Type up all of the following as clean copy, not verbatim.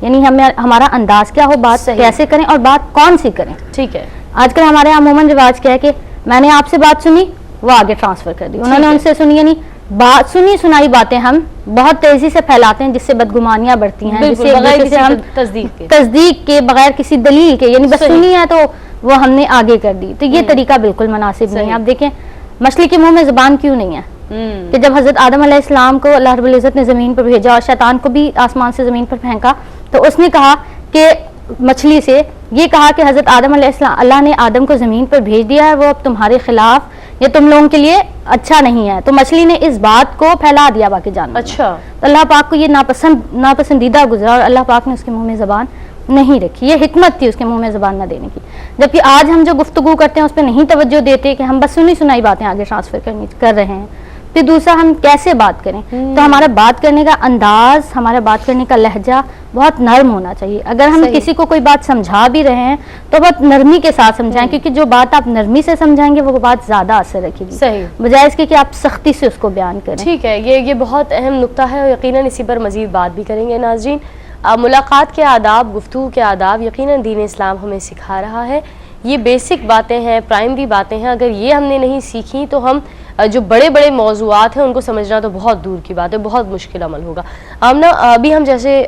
یعنی ہمیں ہمارا انداز کیا ہو, بات کیسے کریں اور بات کون سی کریں. ٹھیک ہے. آج کل ہمارے یہاں عموماً رواج کیا ہے کہ میں نے آپ سے بات سنی, وہ آگے ٹرانسفر کر دی, انہوں نے ان سے سنی, یعنی بات سنی سنائی باتیں ہم بہت تیزی سے پھیلاتے ہیں, جس سے بدگمانیاں بڑھتی ہیں, جس سے بغیر کسی تصدیق کے, بغیر کسی دلیل کے, یعنی بس سنی ہے تو وہ ہم نے آگے کر دی. تو یہ طریقہ بالکل مناسب نہیں ہے. آپ دیکھیں مچھلی کے منہ میں زبان کیوں نہیں ہے, کہ جب حضرت آدم علیہ السلام کو اللہ رب العزت نے زمین پر بھیجا اور شیطان کو بھی آسمان سے زمین پر پھینکا, تو اس نے کہا کہ مچھلی سے یہ کہا کہ حضرت آدم علیہ السلام, اللہ نے آدم کو زمین پر بھیج دیا ہے, وہ اب تمہارے خلاف یا تم لوگوں کے لیے اچھا نہیں ہے. تو مچھلی نے اس بات کو پھیلا دیا باقی جانوروں. اچھا. تو اللہ پاک کو یہ ناپسندیدہ گزرا اور اللہ پاک نے اس کے منہ میں زبان نہیں رکھی. یہ حکمت تھی اس کے منہ میں زبان نہ دینے کی. جبکہ آج ہم جو گفتگو کرتے ہیں اس پہ نہیں توجہ دیتے, کہ ہم بس سنی سنائی باتیں آگے ٹرانسفر کر رہے ہیں. پھر دوسرا, ہم کیسے بات کریں, تو ہمارا بات کرنے کا انداز, ہمارا بات کرنے کا لہجہ بہت نرم ہونا چاہیے. اگر ہم کسی کو کوئی بات سمجھا بھی رہے ہیں تو بہت نرمی کے ساتھ سمجھائیں, کیونکہ جو بات آپ نرمی سے سمجھائیں گے وہ بات زیادہ اثر رکھے گی, بجائے اس کے کہ آپ سختی سے اس کو بیان کریں. ٹھیک ہے, یہ بہت اہم نقطہ ہے, اور یقیناً اسی پر مزید بات بھی کریں گے. ناظرین, ملاقات کے آداب, گفتگو کے آداب یقیناً دین اسلام ہمیں سکھا رہا ہے. یہ بیسک باتیں ہیں, پرائمری باتیں ہیں. اگر یہ ہم نے نہیں سیکھی تو ہم جو بڑے بڑے موضوعات ہیں ان کو سمجھنا تو بہت دور کی بات ہے, بہت مشکل عمل ہوگا. ابھی ہم جیسے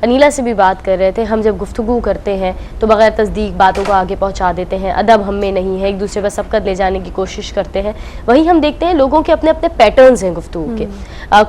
انیلا سے بھی بات کر رہے تھے, ہم جب گفتگو کرتے ہیں تو بغیر تصدیق باتوں کو آگے پہنچا دیتے ہیں, ادب ہم میں نہیں ہے, ایک دوسرے پر سبقت لے جانے کی کوشش کرتے ہیں. وہیں ہم دیکھتے ہیں لوگوں کے اپنے اپنے پیٹرنز ہیں گفتگو کے.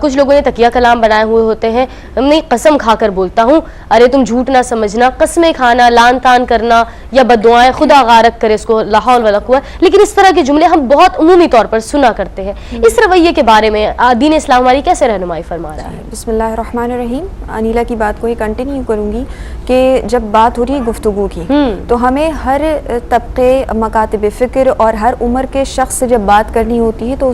کچھ لوگوں نے تکیہ کلام بنائے ہوئے ہوتے ہیں, میں قسم کھا کر بولتا ہوں, ارے تم جھوٹ نہ سمجھنا, قسمیں کھانا, لان تان کرنا یا بددعائیں, خدا غارت کرے اس کو, لا حول ولا قوت. لیکن اس طرح کے جملے ہم بہت عمومی طور پر سنا کرتے ہیں. اس رویے کے بارے میں دین اسلام ہماری کیسے رہنمائی فرما رہا ہے؟ بسم اللہ الرحمن الرحیم. انیلا کی بات کو ہی کنٹینیو کروں گی کہ جب بات ہو رہی ہے گفتگو کی, تو ہمیں ہر طبقے, مکاتب فکر اور ہر عمر کے شخص سے جب بات کرنی ہوتی ہے تو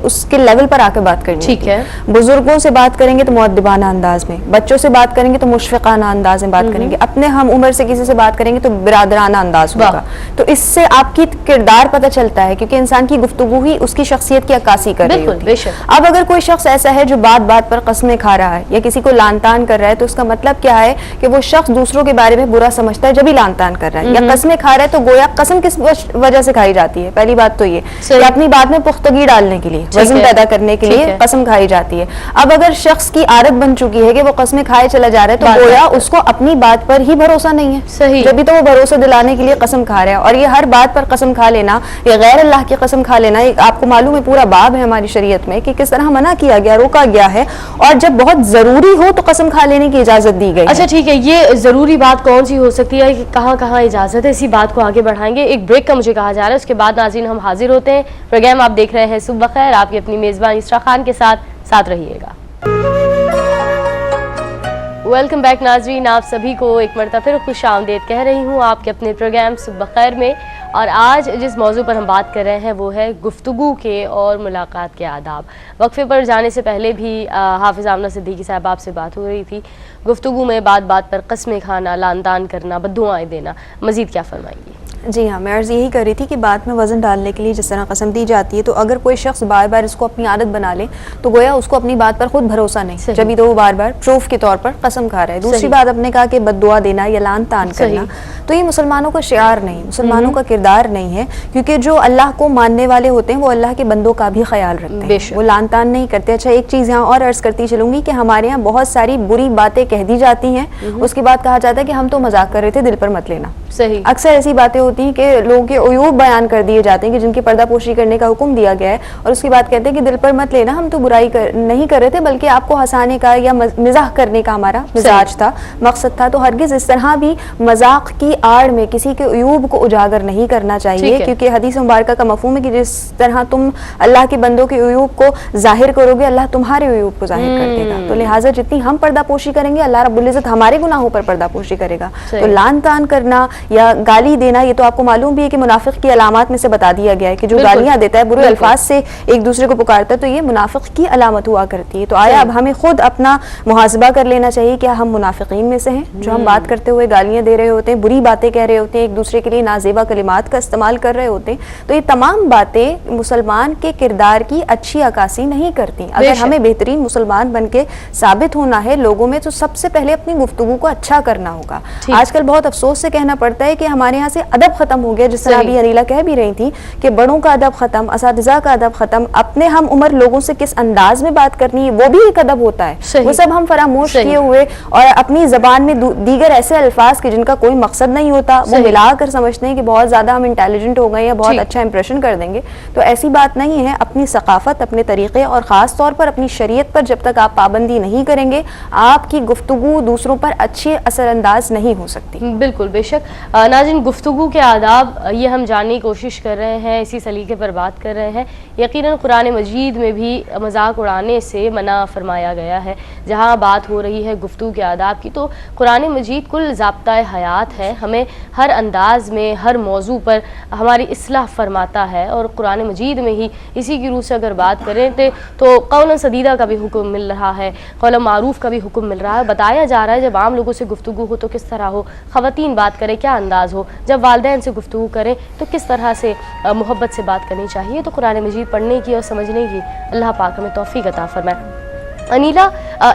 اس کے لیول پر آ کے بات کرنی. ٹھیک ہے. بزرگوں سے بات کریں گے تو مؤدبانہ انداز میں, بچوں سے بات کریں گے تو مشفقانہ انداز میں بات کریں گے, اپنے ہم عمر سے کسی سے بات کریں گے تو برادرانہ انداز ہوگا. تو اس سے آپ کی کردار پتہ چلتا ہے, کیونکہ انسان کی گفتگو ہی اس کی شخصیت کی عکاسی کر رہی ہوتی ہے. اب اگر کوئی شخص ایسا ہے جو بات بات پر قسمیں کھا رہا ہے یا کسی کو لان تان کر رہا ہے, تو اس کا مطلب کیا ہے کہ وہ شخص دوسروں کے بارے میں برا سمجھتا ہے جب ہی لان تان کر رہا ہے, یا قسمیں کھا رہا ہے. تو گویا قسم کس وجہ سے کھائی جاتی ہے؟ پہلی بات تو یہ کہ اپنی بات میں پختگی ڈالنے کے لیے, وزن پیدا کرنے کے لیے قسم کھائی جاتی ہے. اب اگر شخص کی عادت بن چکی ہے کہ وہ قسمیں کھائے چلا جا رہا ہے, تو گویا اس کو اپنی بات پر ہی بھروسہ نہیں ہے, جبھی تو وہ بھروسہ دلانے کے لیے قسم کھا رہا ہے. اور یہ ہر بات پر قسم کھا لینا یا غیر اللہ کی قسم کھا لینا, آپ کو معلوم ہے پورا باب ہے ہماری شریعت میں کہ کس طرح منع کیا گیا, روکا گیا ہے, اور جب بہت ضروری ہو تو قسم کھا لینے کی اجازت دی گئی. اچھا ٹھیک ہے, یہ ضروری بات کون سی ہو سکتی ہے, کہاں کہاں اجازت ہے, اسی بات کو آگے بڑھائیں گے. ایک بریک کا مجھے کہا جا رہا ہے, اس کے بعد ناظرین ہم حاضر ہوتے ہیں. پروگرام آپ دیکھ رہے ہیں صبح بخیر, آپ کی اپنی میزبان اسرا خان کے ساتھ رہیے گا. ویلکم بیک ناظرین, آپ سبھی کو ایک مرتبہ پھر خوش آمدید کہہ رہی ہوں آپ کے اپنے پروگرام صبح بخیر میں. اور آج جس موضوع پر ہم بات کر رہے ہیں وہ ہے گفتگو کے اور ملاقات کے آداب. وقفے پر جانے سے پہلے بھی حافظ آمنہ صدیقی صاحب آپ سے بات ہو رہی تھی, گفتگو میں بات بات پر قسمیں کھانا, لان تان کرنا, بددعائیں دینا, مزید کیا فرمائیں گی؟ جی ہاں, میں عرض یہی کر رہی تھی کہ بات میں وزن ڈالنے کے لیے جس طرح قسم دی جاتی ہے, تو اگر کوئی شخص بار بار اس کو اپنی عادت بنا لے تو گویا اس کو اپنی بات پر خود بھروسہ نہیں, جبھی تو وہ بار بار پروف کے طور پر قسم کھا رہا ہے. دوسری بات آپ نے کہا کہ بد دعا دینا یا لان تان کرنا, تو یہ مسلمانوں کا شعار نہیں, مسلمانوں کا کردار نہیں ہے, کیونکہ جو اللہ کو ماننے والے ہوتے ہیں وہ اللہ کے بندوں کا بھی خیال رکھتے ہیں, وہ لان تان نہیں کرتے. اچھا ایک چیز یہاں اور عرض کرتی چلوں گی کہ ہمارے یہاں بہت ساری بری باتیں کہہ دی جاتی ہیں, اس کے بعد کہا جاتا ہے کہ ہم تو مذاق کر رہے تھے, دل پر مت لینا. اکثر ایسی باتیں ہوتی ہیں کہ لوگوں کے عیوب بیان کر دیے جاتے ہیں کہ جن کی پردہ پوشی کرنے کا حکم دیا گیا ہے, اور اس کی بات کہتے ہیں کہ دل پر مت لینا, ہم تو برائی نہیں کر رہے تھے بلکہ آپ کو ہنسانے کا یا مزاح کرنے کا ہمارا مزاج تھا, مقصد تھا. تو ہرگز اس طرح بھی مذاق کی آڑ میں کسی کے عیوب کو اجاگر نہیں کرنا چاہیے, کیونکہ حدیث مبارکہ کا مفہوم ہے کہ جس طرح تم اللہ کے بندوں کے عیوب کو ظاہر کرو گے, اللہ تمہارے عیوب کو ظاہر کر دے گا. تو لہٰذا جتنی ہم پردہ پوشی کریں گے, اللہ رب العزت ہمارے گناہوں پر پردہ پوشی کرے گا. تو لان تان کرنا یا گالی دینا، یہ تو آپ کو معلوم بھی ہے کہ منافق کی علامات میں سے بتا دیا گیا ہے کہ جو گالیاں دیتا ہے، برے الفاظ سے ایک دوسرے کو پکارتا ہے، تو یہ منافق کی علامت ہوا کرتی ہے. تو آیا اب ہمیں خود اپنا محاسبہ کر لینا چاہیے کہ ہم منافقین میں سے ہیں جو ہم بات کرتے ہوئے گالیاں دے رہے ہوتے ہیں، بری باتیں کہہ رہے ہوتے ہیں، ایک دوسرے کے لیے نازیبا کلمات کا استعمال کر رہے ہوتے ہیں. تو یہ تمام باتیں مسلمان کے کردار کی اچھی عکاسی نہیں کرتی. اگر ہمیں بہترین مسلمان بن کے ثابت ہونا ہے لوگوں میں، تو سب سے پہلے اپنی گفتگو کو اچھا کرنا ہوگا. آج کل بہت افسوس سے کہنا پڑتا ہے کہ ہمارے یہاں سے ادب ختم ہو گیا، جس طرح ابھی انیلا کہہ بھی رہی تھی کہ بڑوں کا ادب ختم، اساتذہ کا ادب ختم، اپنے ہم عمر لوگوں سے کس انداز میں بات کرنی ہے وہ بھی ایک ادب ہوتا ہے، وہ سب ہم فراموش کیے ہوئے اور اپنی زبان میں دیگر ایسے الفاظ کے جن کا کوئی مقصد نہیں ہوتا وہ ملا کر سمجھتے ہیں کہ بہت زیادہ ہم انٹیلیجنٹ ہو گئے یا بہت اچھا امپریشن کر دیں گے. تو ایسی بات نہیں ہے. اپنی ثقافت، اپنے طریقے اور خاص طور پر اپنی شریعت پر جب تک آپ پابندی نہیں کریں گے، آپ کی گفتگو دوسروں پر اچھے اثر انداز نہیں ہو سکتی. بالکل بے شک. ناظرین، گفتگو کے آداب یہ ہم جاننے کی کوشش کر رہے ہیں، اسی سلیقے پر بات کر رہے ہیں. یقیناً قرآن مجید میں بھی مذاق اڑانے سے منع فرمایا گیا ہے. جہاں بات ہو رہی ہے گفتگو کے آداب کی، تو قرآن مجید کل ضابطۂ حیات ہے. ہمیں ہر انداز میں، ہر موضوع پر ہماری اصلاح فرماتا ہے. اور قرآن مجید میں ہی اسی کی روح سے اگر بات کریں تو قول سدیدہ کا بھی حکم مل رہا ہے، قول معروف کا بھی حکم مل رہا ہے. بتایا جا رہا ہے جب عام لوگوں سے گفتگو ہو تو کس طرح ہو، خواتین بات کریں کیا انداز ہو، جب والدین سے گفتگو کریں تو کس طرح سے محبت سے بات کرنی چاہیے. تو قرآن مجید پڑھنے کی اور سمجھنے کی اللہ پاک ہمیں توفیق عطا فرمائے. انیلا،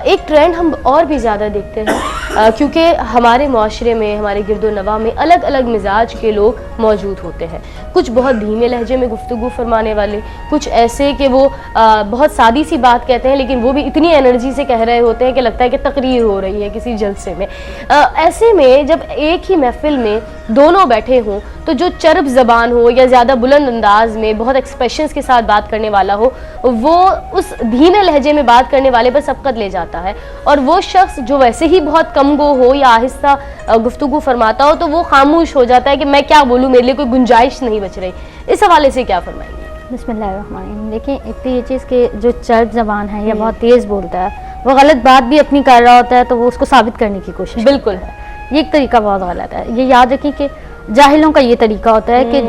ایک ٹرینڈ ہم اور بھی زیادہ دیکھتے ہیں کیونکہ ہمارے معاشرے میں، ہمارے گرد و نواح میں الگ الگ مزاج کے لوگ موجود ہوتے ہیں. کچھ بہت دھیمے لہجے میں گفتگو فرمانے والے، کچھ ایسے کہ وہ بہت سادی سی بات کہتے ہیں لیکن وہ بھی اتنی انرجی سے کہہ رہے ہوتے ہیں کہ لگتا ہے کہ تقریر ہو رہی ہے کسی جلسے میں. ایسے میں جب ایک ہی محفل میں دونوں بیٹھے ہوں تو جو چرب زبان ہو یا زیادہ بلند انداز میں بہت ایکسپریشنز کے ساتھ بات کرنے والا ہو، وہ اس دھیمے لہجے میں بات کرنے والے پر سبقت لے جاتا ہے. اور وہ شخص جو ویسے ہی بہت کم گو ہو یا آہستہ گفتگو فرماتا ہو تو وہ خاموش ہو جاتا ہے کہ میں کیا بولوں، میرے لیے کوئی گنجائش نہیں بچ رہی. اس حوالے سے کیا فرمائیں گے؟ بسم اللہ الرحمن الرحیم. دیکھیں، ایک تو یہ چیز کہ جو چرب زبان ہے یا بہت تیز بولتا ہے، وہ غلط بات بھی اپنی کر رہا ہوتا ہے تو وہ اس کو ثابت کرنے کی کوشش. بالکل، یہ ایک طریقہ بہت غلط ہے. یہ یاد رکھیں کہ جاہلوں کا یہ طریقہ ہوتا ہے کہ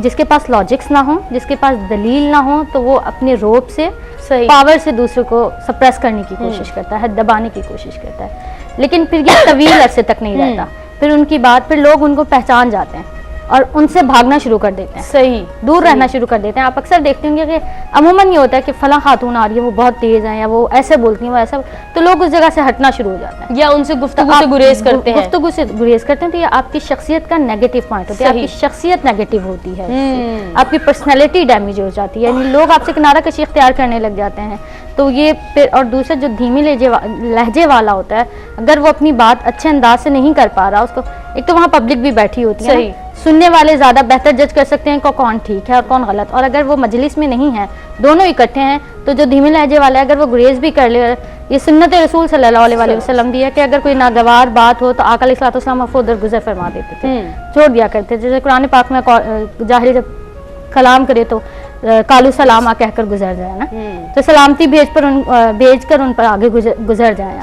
جس کے پاس لاجکس نہ ہوں، جس کے پاس دلیل نہ ہو، تو وہ اپنے روب سے، پاور سے دوسرے کو سپریس کرنے کی کوشش کرتا ہے، دبانے کی کوشش کرتا ہے. لیکن پھر یہ طویل عرصے تک نہیں رہتا. پھر ان کی بات، پھر لوگ ان کو پہچان جاتے ہیں اور ان سے بھاگنا شروع کر دیتے ہیں، دور رہنا شروع کر دیتے ہیں. آپ اکثر دیکھتے ہوں گے کہ عموماً یہ ہوتا ہے کہ فلاں خاتون آ رہی ہے، وہ بہت تیز ہیں یا وہ ایسے بولتی ہیں، وہ ایسا، تو لوگ اس جگہ سے ہٹنا شروع ہو جاتے ہیں یا ان سے گفتگو سے گریز کرتے ہیں. گفتگو سے گریز کرتے ہیں. تو یہ آپ کی شخصیت کا نیگیٹو پوائنٹ ہوتا ہے. آپ کی شخصیت نیگیٹو ہوتی ہے، آپ کی پرسنالٹی ڈیمیج ہو جاتی ہے، یعنی لوگ آپ سے کنارہ کشی اختیار کرنے لگ جاتے ہیں. تو یہ پھر، اور دوسرا جو دھیمی لہجے والا ہوتا ہے، اگر وہ اپنی بات اچھے انداز سے نہیں کر پا رہا، اس کو ایک تو وہاں پبلک بھی بیٹھی ہوتی ہے، سننے والے زیادہ بہتر جج کر سکتے ہیں کہ کون ٹھیک ہے اور کون غلط. اور اگر وہ مجلس میں نہیں ہے، دونوں اکٹھے ہیں، تو جو دھیمے لہجے والا ہے اگر وہ گریز بھی کر لے، یہ سنت رسول صلی اللہ علیہ وسلم بھی ہے کہ اگر کوئی ناگوار بات ہو تو آقا علیہ السلام آپ کو ادھر گزر فرما دیتے تھے، چھوڑ دیا کرتے. جیسے قرآن پاک میں جاہل جب کلام کرے تو کالو سلام کہہ کر گزر جائے نا، تو سلامتی بھیج کر ان پر آگے گزر جائیں.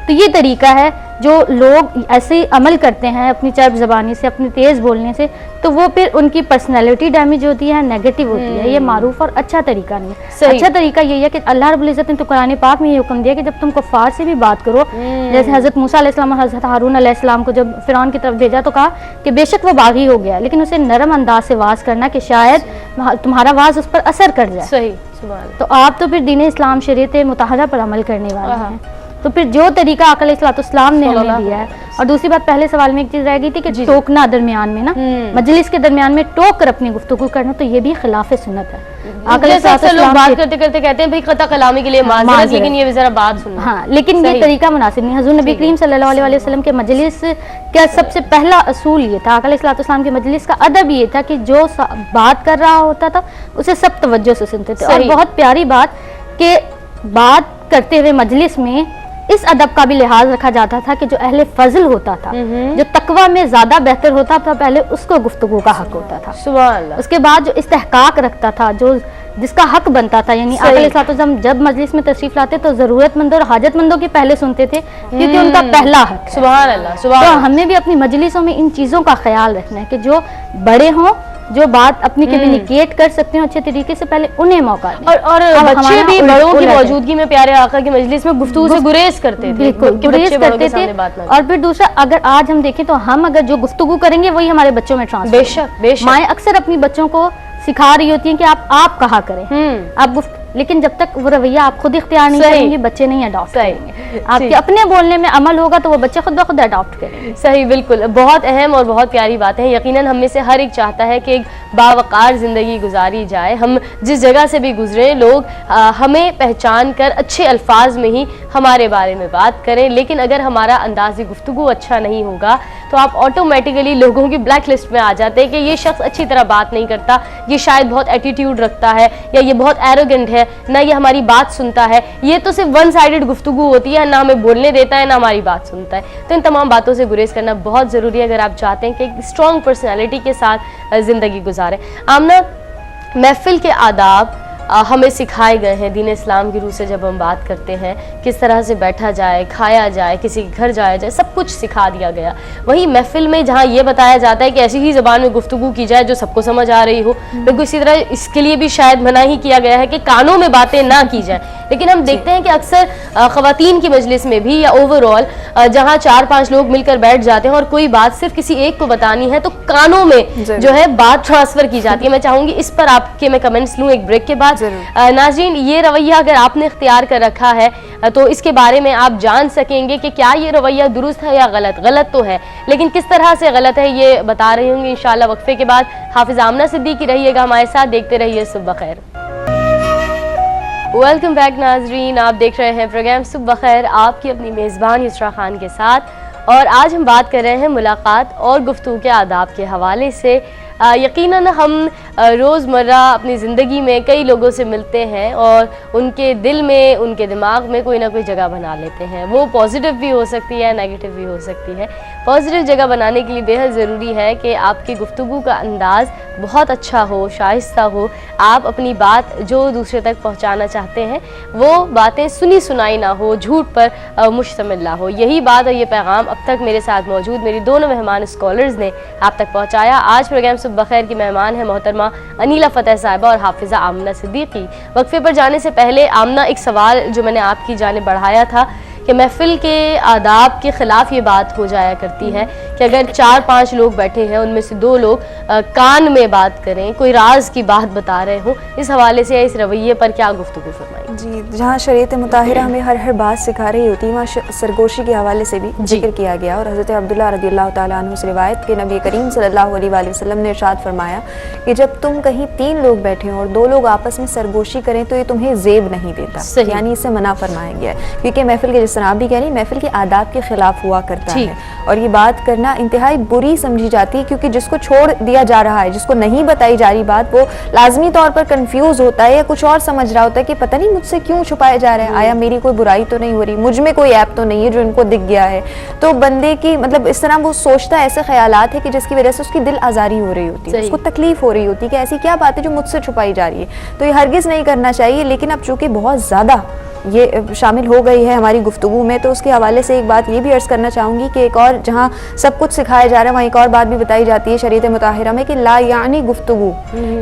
تو یہ طریقہ ہے جو لوگ ایسے عمل کرتے ہیں اپنی چرب زبانی سے، اپنی تیز بولنے سے، تو وہ پھر ان کی پرسنالٹی ڈیمیج ہوتی ہے، نیگیٹو ہوتی ہے. یہ معروف اور اچھا طریقہ نہیں ہے. اچھا طریقہ یہی ہے کہ اللہ رب العزت نے تو قرآن پاک میں یہ حکم دیا کہ جب تم کفار سے بھی بات کرو، جیسے حضرت موسیٰ علیہ السلام اور حضرت ہارون علیہ السلام کو جب فرعون کی طرف بھیجا تو کہا کہ بے شک وہ باغی ہو گیا، لیکن اسے نرم انداز سے واز کرنا کہ شاید تمہارا واز اس پر اثر کر جائے. تو آپ تو پھر دین اسلام شریعت متحدہ پر عمل کرنے والے ہیں. تو پھر جو طریقہ آقا علیہ السلام نے ہمیں دیا ہے. اور دوسری بات، پہلے سوال میں ایک چیز رہ گئی تھی کہ ٹوکنا درمیان میں نا، مجلس کے درمیان میں ٹوک کر اپنی گفتگو کرنا، تو یہ بھی خلاف سنت ہے. لوگ بات کرتے کرتے کہتے ہیں بھائی خطا کلامی کے لیے معذرت، لیکن یہ ذرا بات سننا. ہاں، لیکن یہ طریقہ مناسب نہیں. حضور نبی کریم صلی اللہ علیہ وسلم کے مجلس کا سب سے پہلا اصول یہ تھا، آقا علیہ السلام کے مجلس کا ادب یہ تھا کہ جو بات کر رہا ہوتا تھا اسے سب توجہ سے سنتے تھے. اور بہت پیاری بات کہ بات کرتے ہوئے مجلس میں اس ادب کا بھی لحاظ رکھا جاتا تھا کہ جو اہل فضل ہوتا تھا، جو تقوی میں زیادہ بہتر ہوتا تھا، پہلے اس کو گفتگو کا حق ہوتا تھا. اس کے بعد جو استحقاق رکھتا تھا، جو جس کا حق بنتا تھا. یعنی آقا علیہ الصلوۃ والسلام جب مجلس میں تشریف لاتے تو ضرورت مندوں اور حاجت مندوں کی پہلے سنتے تھے کیونکہ ان کا پہلا حق ہے. سبحان اللہ سبحان تو اللہ. ہمیں بھی اپنی مجلسوں میں ان چیزوں کا خیال رکھنا ہے کہ جو بڑے ہوں, جو بات اپنی کمیونیکیٹ کر سکتے ہیں اچھے طریقے سے, پہلے انہیں موقع دیں. اور بچے بھی بڑوں کی موجودگی میں پیارے آقا کی مجلس میں گفتگو سے گریز کرتے تھے, بالکل گریز کرتے تھے. اور پھر دوسرا, اگر آج ہم دیکھیں تو ہم اگر جو گفتگو کریں گے وہی ہمارے بچوں میں ٹرانسفر. بے شک بے شک. مائیں اکثر اپنی بچوں کو سکھا رہی ہوتی ہیں کہ آپ کہا کریں, آپ لیکن جب تک وہ رویہ آپ خود اختیار نہیں کریں گے بچے نہیں اڈاپٹ کریں گے. آپ کے اپنے بولنے میں عمل ہوگا تو وہ بچے خود بخود اڈاپٹ کریں گے. صحیح, بالکل. بہت اہم اور بہت پیاری باتیں ہیں. یقیناً ہم میں سے ہر ایک چاہتا ہے کہ ایک باوقار زندگی گزاری جائے. ہم جس جگہ سے بھی گزرے لوگ ہمیں پہچان کر اچھے الفاظ میں ہی ہمارے بارے میں بات کریں, لیکن اگر ہمارا انداز گفتگو اچھا نہیں ہوگا تو آپ آٹومیٹیکلی لوگوں کی بلیک لسٹ میں آ جاتے ہیں کہ یہ شخص اچھی طرح بات نہیں کرتا, یہ شاید بہت ایٹیٹیوڈ رکھتا ہے, یا یہ بہت ایروگنٹ ہے, نہ یہ ہماری بات سنتا ہے. یہ تو صرف ون سائیڈڈ گفتگو ہوتی ہے, نہ ہمیں بولنے دیتا ہے نہ ہماری بات سنتا ہے. تو ان تمام باتوں سے گریز کرنا بہت ضروری ہے اگر آپ چاہتے ہیں کہ ایک اسٹرانگ پرسنالٹی کے ساتھ زندگی گزاریں. آمنہ, محفل کے آداب ہمیں سکھائے گئے ہیں دین اسلام کی روح سے. جب ہم بات کرتے ہیں کس طرح سے بیٹھا جائے, کھایا جائے, کسی کے گھر جایا جائے, سب کچھ سکھا دیا گیا. وہی محفل میں جہاں یہ بتایا جاتا ہے کہ ایسی ہی زبان میں گفتگو کی جائے جو سب کو سمجھ آ رہی ہو, بالکل اسی طرح اس کے لیے بھی شاید منع ہی کیا گیا ہے کہ کانوں میں باتیں نہ کی جائیں. لیکن ہم دیکھتے ہیں کہ اکثر خواتین کی مجلس میں بھی یا اوور آل جہاں 4-5 لوگ مل کر بیٹھ جاتے ہیں اور کوئی بات صرف کسی ایک کو بتانی ہے تو کانوں میں جو ہے بات ٹرانسفر کی جاتی ہے. میں چاہوں گی اس پر آپ کے میں کمنٹس لوں ایک بریک کے بعد. ناظرین, یہ رویہ اگر آپ نے اختیار کر رکھا ہے تو اس کے بارے میں آپ جان سکیں گے کہ کیا یہ رویہ درست ہے یا غلط. غلط تو ہے لیکن کس طرح سے غلط ہے یہ بتا رہے ہوں گے انشاءاللہ وقفے کے بعد. حافظ آمنہ صدیقی رہیے گا ہمارے ساتھ, دیکھتے رہیے صبح خیر. ویلکم بیک ناظرین, آپ دیکھ رہے ہیں پروگرام صبح خیر آپ کی اپنی میزبان یسرا خان کے ساتھ, اور آج ہم بات کر رہے ہیں ملاقات اور گفتگو کے آداب کے حوالے سے. یقیناً ہم روزمرہ اپنی زندگی میں کئی لوگوں سے ملتے ہیں اور ان کے دل میں, ان کے دماغ میں کوئی نہ کوئی جگہ بنا لیتے ہیں. وہ پازیٹیو بھی ہو سکتی ہے, نیگیٹو بھی ہو سکتی ہے. پازیٹیو جگہ بنانے کے لیے بے حد ضروری ہے کہ آپ کی گفتگو کا انداز بہت اچھا ہو, شائستہ ہو. آپ اپنی بات جو دوسرے تک پہنچانا چاہتے ہیں وہ باتیں سنی سنائی نہ ہو, جھوٹ پر مشتمل نہ ہو. یہی بات اور یہ پیغام اب تک میرے ساتھ موجود میری دونوں مہمان اسکالرز نے آپ تک پہنچایا. آج پروگرام بخیر کی مہمان ہیں محترمہ انیلہ فتح صاحبہ اور حافظہ آمنہ صدیقی. وقفے پر جانے سے پہلے آمنہ, ایک سوال جو میں نے آپ کی جانب بڑھایا تھا کہ محفل کے آداب کے خلاف یہ بات ہو جایا کرتی ہے کہ اگر 4-5 لوگ بیٹھے ہیں ان میں سے 2 لوگ کان میں بات کریں, کوئی راز کی بات بتا رہے ہوں, اس حوالے سے اس رویے پر کیا گفتگو فرمائیں؟ جی, جہاں شریعت مطہرہ ہمیں ہر بات سکھا رہی ہوتی ہے وہاں سرگوشی کے حوالے سے بھی ذکر کیا گیا. اور حضرت عبداللہ رضی اللہ تعالیٰ عنہ سے روایت کہ نبی کریم صلی اللہ علیہ وآلہ وسلم نے ارشاد فرمایا کہ جب تم کہیں 3 لوگ بیٹھے ہوں اور 2 لوگ آپس میں سرگوشی کریں تو یہ تمہیں زیب نہیں دیتا. یعنی اسے منع فرمایا گیا ہے کیونکہ محفل کے, جس طرح آپ بھی کہہ رہی ہیں, محفل کے آداب کے خلاف ہوا کرتا ہے اور یہ بات کرنا انتہائی بری سمجھی جاتی ہے کیونکہ جس کو چھوڑ دیا جا رہا ہے, جس کو نہیں بتائی جا رہی بات, وہ لازمی طور پر کنفیوز ہوتا ہے یا کچھ اور سمجھ رہا ہوتا ہے کہ پتہ نہیں مجھ سے کیوں چھپایا جا رہا ہے, آیا میری کوئی برائی تو نہیں ہو رہی, مجھ میں کوئی ایپ تو نہیں ہے جو ان کو دکھ گیا ہے. تو بندے کی مطلب اس طرح وہ سوچتا ہے, ایسے خیالات ہے کہ جس کی وجہ سے اس کی دل آزاری ہو رہی ہوتی ہے, اس کو تکلیف ہو رہی ہوتی ہے کہ ایسی کیا بات ہے جو مجھ سے چھپائی جا رہی ہے. تو یہ ہرگز نہیں کرنا چاہیے. لیکن اب چونکہ بہت زیادہ یہ شامل ہو گئی ہے ہماری گفتگو میں تو اس کے حوالے سے ایک بات یہ بھی عرض کرنا چاہوں گی کہ ایک اور جہاں سب کچھ سکھایا جا رہا ہے وہاں ایک اور بات بھی بتائی جاتی ہے شریعت مطہرہ میں کہ لا یعنی گفتگو,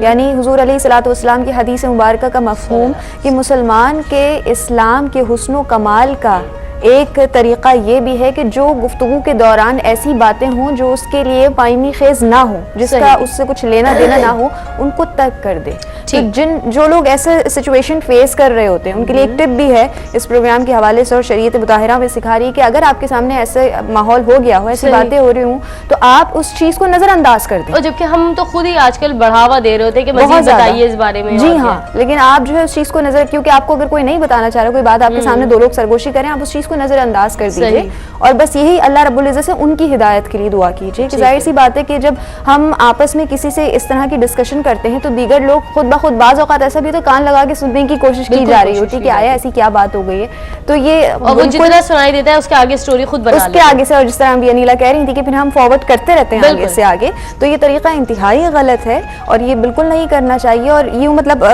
یعنی حضور علیہ الصلوۃ والسلام کی حدیث مبارکہ کا مفہوم کہ مسلمان کے اسلام کے حسن و کمال کا ایک طریقہ یہ بھی ہے کہ جو گفتگو کے دوران ایسی باتیں ہوں جو اس کے لیے پائمی خیز نہ ہو, جس کا اس سے کچھ لینا دینا نہ ہو, ان کو ترک کر دے. تو جو لوگ ایسے سچویشن فیس کر رہے ہوتے ہیں ان کے لیے ایک ٹپ بھی ہے اس پروگرام کے حوالے سے اور شریعت مطہرہ میں سکھا رہی ہے کہ اگر آپ کے سامنے ایسے ماحول ہو گیا ہو, ایسی باتیں ہو رہی ہوں تو آپ اس چیز کو نظر انداز کر دیں. اور جبکہ ہم تو خود ہی آج کل بڑھاوا دے رہے ہوتے ہیں کہ مزید بتائیے اس بارے میں. جی ہاں, لیکن آپ جو ہے اس چیز کو نظر, کیونکہ آپ کو اگر کوئی نہیں بتانا چاہ رہا, کوئی بات آپ کے سامنے 2 لوگ سرگوشی کریں, آپ اس چیز کو نظر انداز کر دیجیے اور بس یہی اللہ رب العزت سے ان کی ہدایت کے لیے دعا کیجیے کہ ظاہر سی بات ہے کہ جب ہم آپس میں کسی سے اس طرح کی ڈسکشن کرتے ہیں تو دیگر لوگ خود بخود بعض اوقات ایسا بھی تو کان لگا کے سننے کی کوشش کی جا رہی ہوتی کہ آیا ایسی کیا بات ہو گئی ہے. تو یہ اور وہ جتنا سنائی دیتا ہے اس کے آگے سٹوری خود بنا اس کے آگے سے, اور جس طرح ابھی انیلا کہہ رہی تھی کہ پھر ہم فارورڈ کرتے رہتے ہیں آگے سے آگے, تو یہ طریقہ انتہائی غلط ہے اور یہ بالکل نہیں کرنا چاہیے. اور یوں مطلب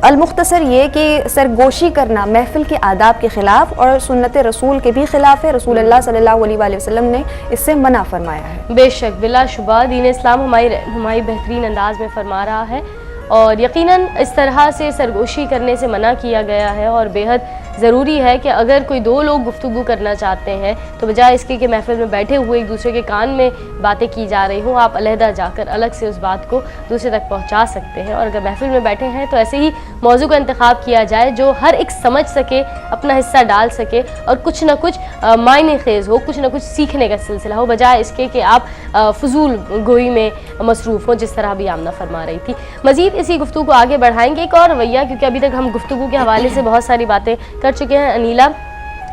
المختصر یہ کہ سرگوشی کرنا محفل کے آداب کے خلاف اور سنت رسول کے بھی خلاف ہے. رسول اللہ صلی اللہ علیہ وآلہ وسلم نے اس سے منع فرمایا ہے. بے شک بلا شبہ دین اسلام ہماری بہترین انداز میں فرما رہا ہے اور یقیناً اس طرح سے سرگوشی کرنے سے منع کیا گیا ہے. اور بیحد ضروری ہے کہ اگر کوئی دو لوگ گفتگو کرنا چاہتے ہیں تو بجائے اس کے کہ محفل میں بیٹھے ہوئے ایک دوسرے کے کان میں باتیں کی جا رہی ہوں, آپ علیحدہ جا کر الگ سے اس بات کو دوسرے تک پہنچا سکتے ہیں. اور اگر محفل میں بیٹھے ہیں تو ایسے ہی موضوع کا انتخاب کیا جائے جو ہر ایک سمجھ سکے, اپنا حصہ ڈال سکے اور کچھ نہ کچھ معنی خیز ہو, کچھ نہ کچھ سیکھنے کا سلسلہ ہو, بجائے اس کے کہ آپ فضول گوئی میں مصروف ہوں, جس طرح بھی آمنہ فرما رہی تھی. مزید اسی گفتگو کو آگے بڑھائیں گے. ایک اور رویہ, کیونکہ ابھی تک ہم گفتگو کے حوالے سے بہت ساری باتیں کر چکے ہیں. انیلا,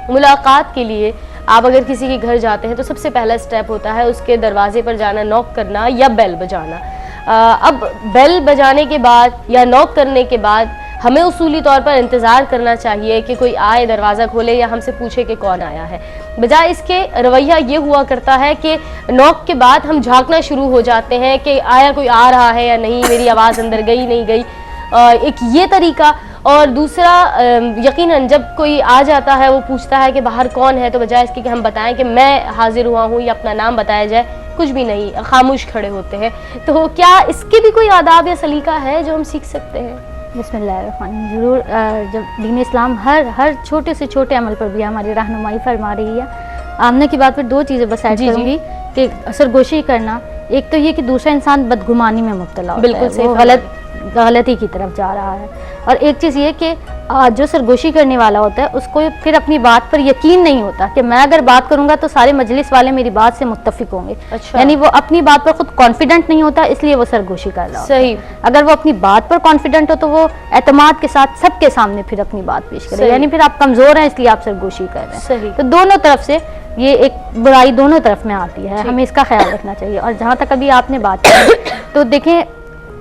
ملاقات کے لیے آپ اگر کسی کے گھر جاتے ہیں تو سب سے پہلا سٹیپ ہوتا ہے اس کے دروازے پر جانا, نوک کرنا یا بیل بجانا. اب بیل بجانے کے بعد یا نوک کرنے کے بعد ہمیں اصولی طور پر انتظار کرنا چاہیے کہ کوئی آئے, دروازہ کھولے یا ہم سے پوچھے کہ کون آیا ہے. بجائے اس کے رویہ یہ ہوا کرتا ہے کہ نوک کے بعد ہم جھانکنا شروع ہو جاتے ہیں کہ آیا کوئی آ رہا ہے یا نہیں, میری آواز اندر گئی نہیں گئی. ایک یہ طریقہ. اور دوسرا, یقیناً جب کوئی آ جاتا ہے وہ پوچھتا ہے کہ باہر کون ہے, تو بجائے اس کے کہ ہم بتائیں کہ میں حاضر ہوا ہوں یا اپنا نام بتایا جائے, کچھ بھی نہیں, خاموش کھڑے ہوتے ہیں. تو کیا اس کے بھی کوئی آداب یا سلیقہ ہے جو ہم سیکھ سکتے ہیں؟ بسم اللہ الرحمن الرحیم. ضرور. جب دین اسلام ہر چھوٹے سے چھوٹے عمل پر بھی ہماری رہنمائی فرما رہی ہے. آمنہ کی بات پر دو چیزیں بس ایڈ کروں گی کہ سرگوشی کرنا, ایک تو یہ کہ دوسرا انسان بدگمانی میں مبتلا ہوتا ہے, وہ غلطی کی طرف جا رہا ہے. اور ایک چیز یہ کہ جو سرگوشی کرنے والا ہوتا ہے اس کو پھر اپنی بات پر یقین نہیں ہوتا کہ میں اگر بات کروں گا تو سارے مجلس والے میری بات سے متفق ہوں گے. یعنی وہ اپنی بات پر خود کانفیڈنٹ نہیں ہوتا, اس لیے وہ سرگوشی کر رہا ہوتا ہے. اگر وہ اپنی بات پر کانفیڈنٹ ہو تو وہ اعتماد کے ساتھ سب کے سامنے پھر اپنی بات پیش کرے. یعنی پھر آپ کمزور ہیں اس لیے آپ سرگوشی کر رہے ہیں. تو دونوں طرف سے یہ ایک برائی دونوں طرف میں آتی ہے, ہمیں اس کا خیال رکھنا چاہیے. اور جہاں تک ابھی آپ نے بات کی تو دیکھیں,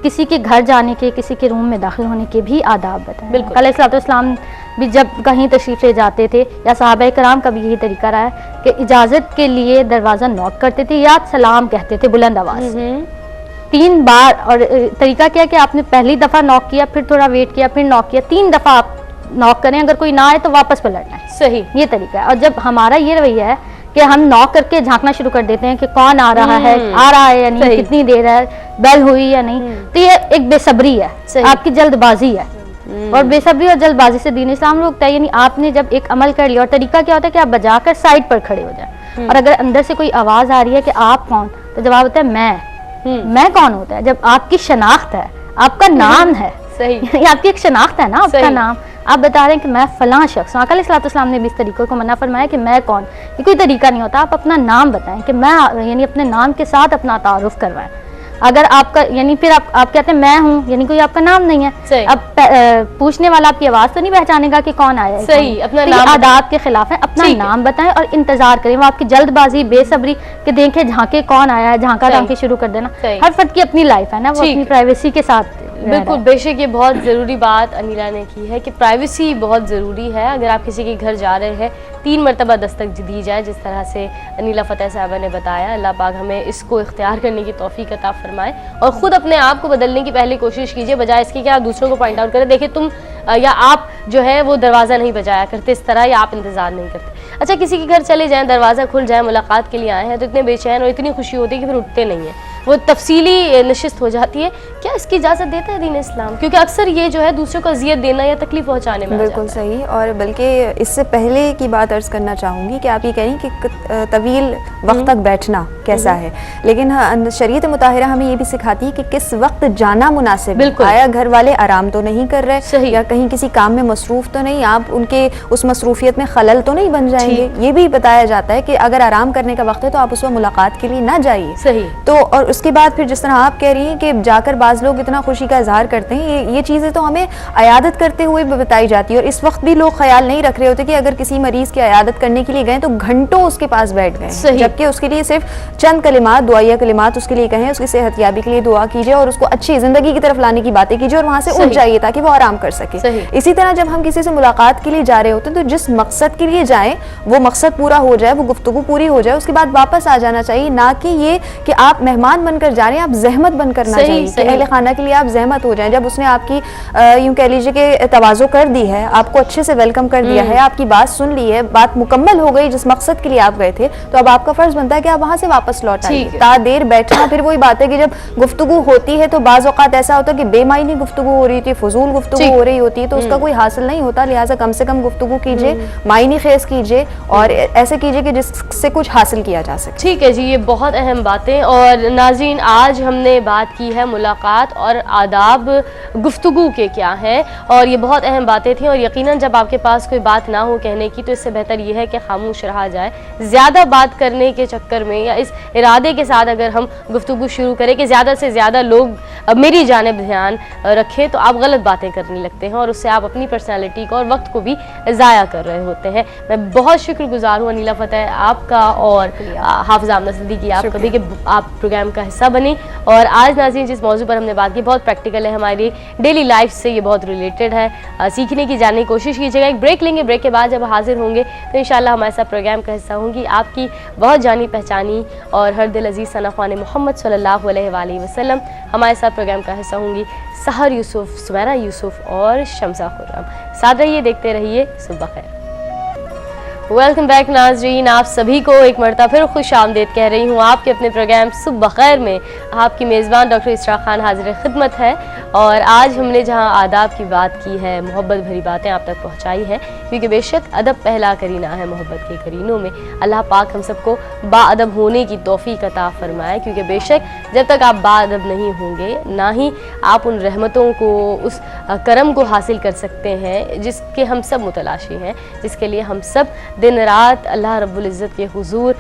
کسی کے گھر جانے کے, کسی کے روم میں داخل ہونے کے بھی آداب بتائیں. بالکل. علیہ الصلوۃ والسلام بھی جب کہیں تشریف لے جاتے تھے یا صحابہ کرام کا بھی یہی طریقہ رہا ہے کہ اجازت کے لیے دروازہ نوک کرتے تھے یا سلام کہتے تھے بلند آواز 3 بار. اور طریقہ کیا کہ آپ نے پہلی دفعہ نوک کیا, پھر تھوڑا ویٹ کیا, پھر نوک کیا, 3 دفعہ آپ نوک کریں, اگر کوئی نہ آئے تو واپس پلٹنا ہے. صحیح, یہ طریقہ ہے. اور جب ہمارا یہ رویہ ہے کہ ہم نوک کر کے جھانکنا شروع کر دیتے ہیں کہ کون آ رہا ہے یا نہیں, کتنی دیر ہے, بیل ہوئی یا نہیں, تو یہ ایک بے صبری ہے, آپ کی جلد بازی ہے. اور بے صبری اور جلد بازی سے دین اسلام روکتا ہے. یعنی آپ نے جب ایک عمل کر لیا, اور طریقہ کیا ہوتا ہے کہ آپ بجا کر سائڈ پر کھڑے ہو جائیں, اور اگر اندر سے کوئی آواز آ رہی ہے کہ آپ کون, تو جواب ہوتا ہے میں کون ہوتا ہے. جب آپ کی شناخت ہے, آپ کا نام ہے, صحیح, آپ کی ایک شناخت ہے نا, آپ کا نام, آپ بتا رہے ہیں کہ میں فلاں شخص ہوں. آقا علیہ الصلوۃ والسلام نے بھی اس طریقے کو منع فرمایا کہ میں کون, یہ کوئی طریقہ نہیں ہوتا. آپ اپنا نام بتائیں کہ میں, یعنی اپنے نام کے ساتھ اپنا تعارف کروائیں. اگر آپ کا یعنی پھر آپ کہتے ہیں میں ہوں, یعنی کوئی آپ کا نام نہیں ہے, اب پوچھنے والا آپ کی آواز تو نہیں پہچانے گا کہ کون آیا ہے. صحیح, اپنا نام آداب کے خلاف ہے. اپنا نام بتائیں اور انتظار کریں. وہ آپ کی جلد بازی, بے صبری کہ دیکھیں جھانکے کون آیا ہے, جھانکا جھانکے شروع کر دینا. ہر فرد کی اپنی لائف ہے نا, وہ اپنی پرائیویسی کے ساتھ. بالکل, بے شک یہ بہت ضروری بات انیلا نے کی ہے کہ پرائیویسی بہت ضروری ہے. اگر آپ کسی کے گھر جا رہے ہیں 3 مرتبہ دستک دی جائے, جس طرح سے انیلا فتح صاحبہ نے بتایا. اللہ پاک ہمیں اس کو اختیار کرنے کی توفیق عطا فرمائے, اور خود اپنے آپ کو بدلنے کی پہلی کوشش کیجیے, بجائے اس کی کہ آپ دوسروں کو پوائنٹ آؤٹ کریں. دیکھیں تم یا آپ جو ہے وہ دروازہ نہیں بجایا کرتے اس طرح, یا آپ انتظار نہیں کرتے. اچھا, کسی کے گھر چلے جائیں, دروازہ کھل جائے, ملاقات کے لیے آئے ہیں, تو اتنے بے چین اور اتنی خوشی ہوتی ہے کہ پھر اٹھتے نہیں ہیں, وہ تفصیلی نشست ہو جاتی ہے. کیا اس کی اجازت دیتا ہے دین اسلام؟ کیونکہ اکثر یہ جو ہے دوسروں کو اذیت دینا یا تکلیف پہنچانے میں بالکل صحیح. اور بلکہ اس سے پہلے کی بات عرض کرنا چاہوں گی کہ آپ یہ کہیں کہ طویل وقت تک بیٹھنا کیسا ہے, لیکن شریعت مطہرہ ہمیں یہ بھی سکھاتی ہے کہ کس وقت جانا مناسب ہے. آیا گھر والے آرام تو نہیں کر رہے, یا کہیں کسی کام میں مصروف تو نہیں, آپ ان کے اس مصروفیت میں خلل تو نہیں بن جائیں گے. یہ بھی بتایا جاتا ہے کہ اگر آرام کرنے کا وقت ہے تو آپ اس وقت ملاقات کے لیے نہ جائیے. صحیح. تو اور اس کے بعد پھر جس طرح آپ کہہ رہی ہیں کہ جا کر بعض لوگ اتنا خوشی کا اظہار کرتے ہیں, یہ چیزیں تو ہمیں عیادت کرتے ہوئے بتائی جاتی ہے, اور اس وقت بھی لوگ خیال نہیں رکھ رہے ہوتے کہ اگر کسی مریض کی عیادت کرنے کے لیے گئے تو گھنٹوں اس کے پاس بیٹھ گئے, جبکہ اس کے لیے صرف چند کلمات, دعائیہ کلمات اس کے لیے کہیں, اس کی صحت یابی کے لیے دعا کیجیے اور اس کو اچھی زندگی کی طرف لانے کی باتیں کیجیے اور وہاں سے اٹھ جائیے تاکہ وہ آرام کر سکے. اسی طرح جب ہم کسی سے ملاقات کے لیے جا رہے ہوتے ہیں تو جس مقصد کے لیے جائیں وہ مقصد پورا ہو جائے, وہ گفتگو پوری ہو جائے, اس کے بعد واپس آ جانا چاہیے, نہ کہ یہ کہ آپ مہمان بن کر جا رہے ہیں, آپ زحمت بن کر نہ جائیں کہ اہل خانہ کے لیے آپ زحمت ہو جائیں. جب اس نے آپ کی یوں کہہ لیجیے کہ تواضع کر دی ہے, آپ کو اچھے سے ویلکم کر دیا ہے, آپ کی بات سن لی ہے, بات مکمل ہو گئی جس مقصد کے لیے آپ گئے تھے, تو اب آپ کا فرض بنتا ہے کہ آپ وہاں سے واپس لوٹ آئیے. تا دیر بیٹھنا, پھر وہی بات ہے کہ جب گفتگو ہوتی ہے تو بعض اوقات ایسا ہوتا ہے کہ بے معنی گفتگو ہو رہی ہوتی ہے, فضول گفتگو ہو رہی ہوتی ہے, تو اس کا کوئی حاصل نہیں ہوتا. لہٰذا کم سے کم گفتگو کیجیے, معنی خیز کیجیے اور ایسے کیجیے کہ جس سے کچھ حاصل کیا جا سکے. ٹھیک ہے جی, یہ بہت اہم باتیں. اور ناظرین, آج ہم نے بات کی ہے ملاقات اور آداب گفتگو کے کیا ہیں, اور یہ بہت اہم باتیں تھیں. اور یقیناً جب آپ کے پاس کوئی بات نہ ہو کہنے کی تو اس سے بہتر یہ ہے کہ خاموش رہا جائے. زیادہ بات کرنے کے چکر میں یا اس ارادے کے ساتھ اگر ہم گفتگو شروع کریں کہ زیادہ سے زیادہ لوگ میری جانب دھیان رکھیں, تو آپ غلط باتیں کرنے لگتے ہیں اور اس سے آپ اپنی پرسنالٹی کو اور وقت کو بھی ضائع کر رہے ہوتے ہیں. میں بہت شکر گزار ہوں انیلا فتح آپ کا اور حافظ آمنہ صدیقی آپ کا بھی کہ آپ پروگرام کا حصہ بنی. اور آج ناظرین جس موضوع پر ہم نے بات کی بہت پریکٹیکل ہے, ہماری ڈیلی لائف سے یہ بہت ریلیٹڈ ہے, سیکھنے کی جاننے کی کوشش کیجیے گا. ایک بریک لیں گے, بریک کے بعد جب حاضر ہوں گے تو انشاءاللہ ہمارے ساتھ پروگرام کا حصہ ہوں گی آپ کی بہت جانی پہچانی اور ہر دل عزیز ثنا خوان محمد صلی اللہ علیہ وآلہ وسلم. ہمارے ساتھ پروگرام کا حصہ ہوں گی سحر یوسف, سمیرہ یوسف اور شمسہ خرم. ساتھ رہیے, دیکھتے رہیے. صبح خیر. ویلکم بیک ناظرین, آپ سبھی کو ایک مرتبہ پھر خوش آمدید کہہ رہی ہوں. آپ کے اپنے پروگرام صبح خیر میں آپ کی میزبان ڈاکٹر اسراء خان حاضر خدمت ہے. اور آج ہم نے جہاں آداب کی بات کی ہے, محبت بھری باتیں آپ تک پہنچائی ہیں, کیونکہ بے شک ادب پہلا کرینہ ہے محبت کے کرینوں میں. اللہ پاک ہم سب کو با ادب ہونے کی توفیق عطا فرمائے, کیونکہ بے شک جب تک آپ با ادب نہیں ہوں گے نہ ہی آپ ان رحمتوں کو, اس کرم کو حاصل کر سکتے ہیں جس کے ہم سب متلاشی ہیں, جس کے لیے ہم سب دن رات اللہ رب العزت کے حضور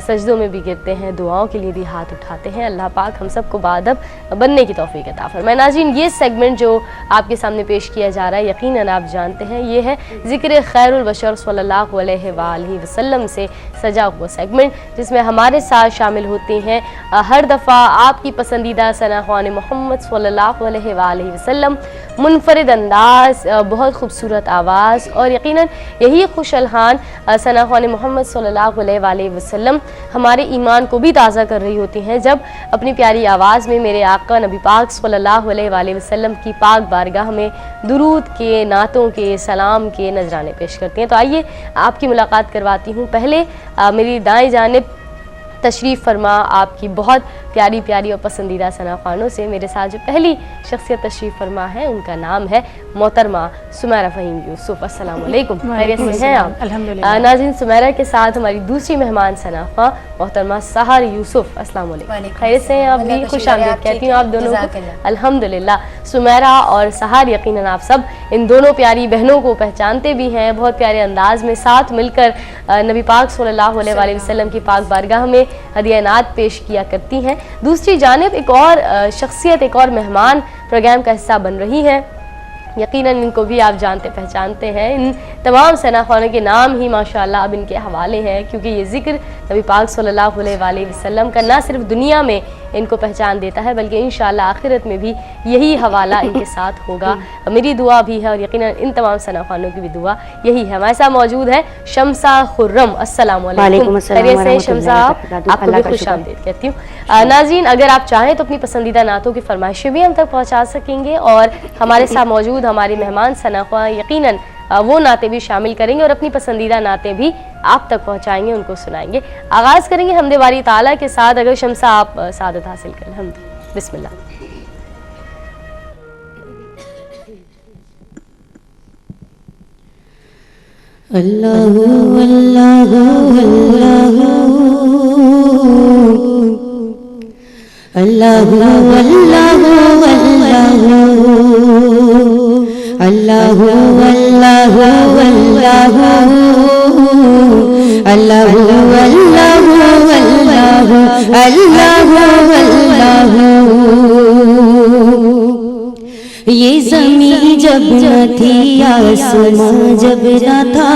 سجدوں میں بھی گرتے ہیں, دعاؤں کے لیے بھی ہاتھ اٹھاتے ہیں. اللہ پاک ہم سب کو با ادب بننے کی توفیق عطا فرمائے. ناظرین, یہ سیگمنٹ جو آپ کے سامنے پیش کیا جا رہا ہے یقیناً آپ جانتے ہیں یہ ہے ذکر خیر البشر صلی اللہ علیہ وآلہ وسلم سے سجا ہوا سیگمنٹ, جس میں ہمارے ساتھ شامل ہوتے ہیں ہر دفعہ آپ کی پسندیدہ ثنا خوان محمد صلی اللہ علیہ وآلہ وسلم, منفرد انداز, بہت خوبصورت آواز, اور یقیناً یہی خوش الحان ثنا خوان محمد صلی اللہ علیہ وآلہ وسلم ہمارے ایمان کو بھی تازہ کر رہی ہوتی ہیں جب اپنی پیاری آواز میں میرے آقا نبی پاک صلی اللہ علیہ وآلہ وسلم کی پاک بارگاہ میں درود کے, نعتوں کے, سلام کے نذرانے پیش کرتے ہیں. تو آئیے آپ کی ملاقات کرواتی ہوں. پہلے میری دائیں جانب تشریف فرما آپ کی بہت پیاری پیاری اور پسندیدہ ثنا خوانوں سے میرے ساتھ جو پہلی شخصیت تشریف فرما ہے ان کا نام ہے محترمہ سمیرہ فہیم یوسف. السلام علیکم, خیریت سے ہیں آپ؟ الحمدللہ. ناظرین, سمیرہ کے ساتھ ہماری دوسری مہمان ثنا خواں محترمہ سحر یوسف. السلام علیکم, خیریت سے ہیں آپ بھی؟ خوش آمدید کہتی ہوں آپ دونوں کو. الحمدللہ. سمیرہ اور سحر یقیناً آپ سب ان دونوں پیاری بہنوں کو پہچانتے بھی ہیں, بہت پیارے انداز میں ساتھ مل کر نبی پاک صلی اللہ علیہ وآلہ وسلم کی پاک بارگاہ میں ہدیہ نعت پیش کیا کرتی ہیں. دوسری جانب ایک اور شخصیت, ایک اور مہمان پروگرام کا حصہ بن رہی ہے. یقیناً ان کو بھی آپ جانتے پہچانتے ہیں. ان تمام ثنا خوانوں کے نام ہی ماشاءاللہ اب ان کے حوالے ہیں, کیونکہ یہ ذکر نبی پاک صلی اللہ علیہ وآلہ وسلم کا نہ صرف دنیا میں ان کو پہچان دیتا ہے بلکہ انشاءاللہ آخرت میں بھی یہی حوالہ ان کے ساتھ ہوگا. میری دعا بھی ہے اور یقیناً ان تمام ثنا خوانوں کی بھی دعا یہی ہے. ہمارے ساتھ موجود ہے شمسہ خرم. السلام علیکم. خیریت سے شمسہ آپ کو بھی خوش آمدید کہتی ہوں. ناظرین, اگر آپ چاہیں تو اپنی پسندیدہ نعتوں کی فرمائشیں بھی ہم تک پہنچا سکیں گے, اور ہمارے ساتھ موجود ہمارے مہمان ثنا خواں یقیناً وہ نعتیں بھی شامل کریں گے اور اپنی پسندیدہ نعتیں بھی آپ تک پہنچائیں گے, ان کو سنائیں گے. آغاز کریں گے حمد باری تعالیٰ کے ساتھ. اگر شمسہ آپ سعادت حاصل کریں. حمد. بسم اللہ. اللہ اللہ اللہ اللہ اللہ اللہ اللہ اللہ اللہ اللہ اللہ یہ زمین جب نہ تھی آسمان جب نہ تھا،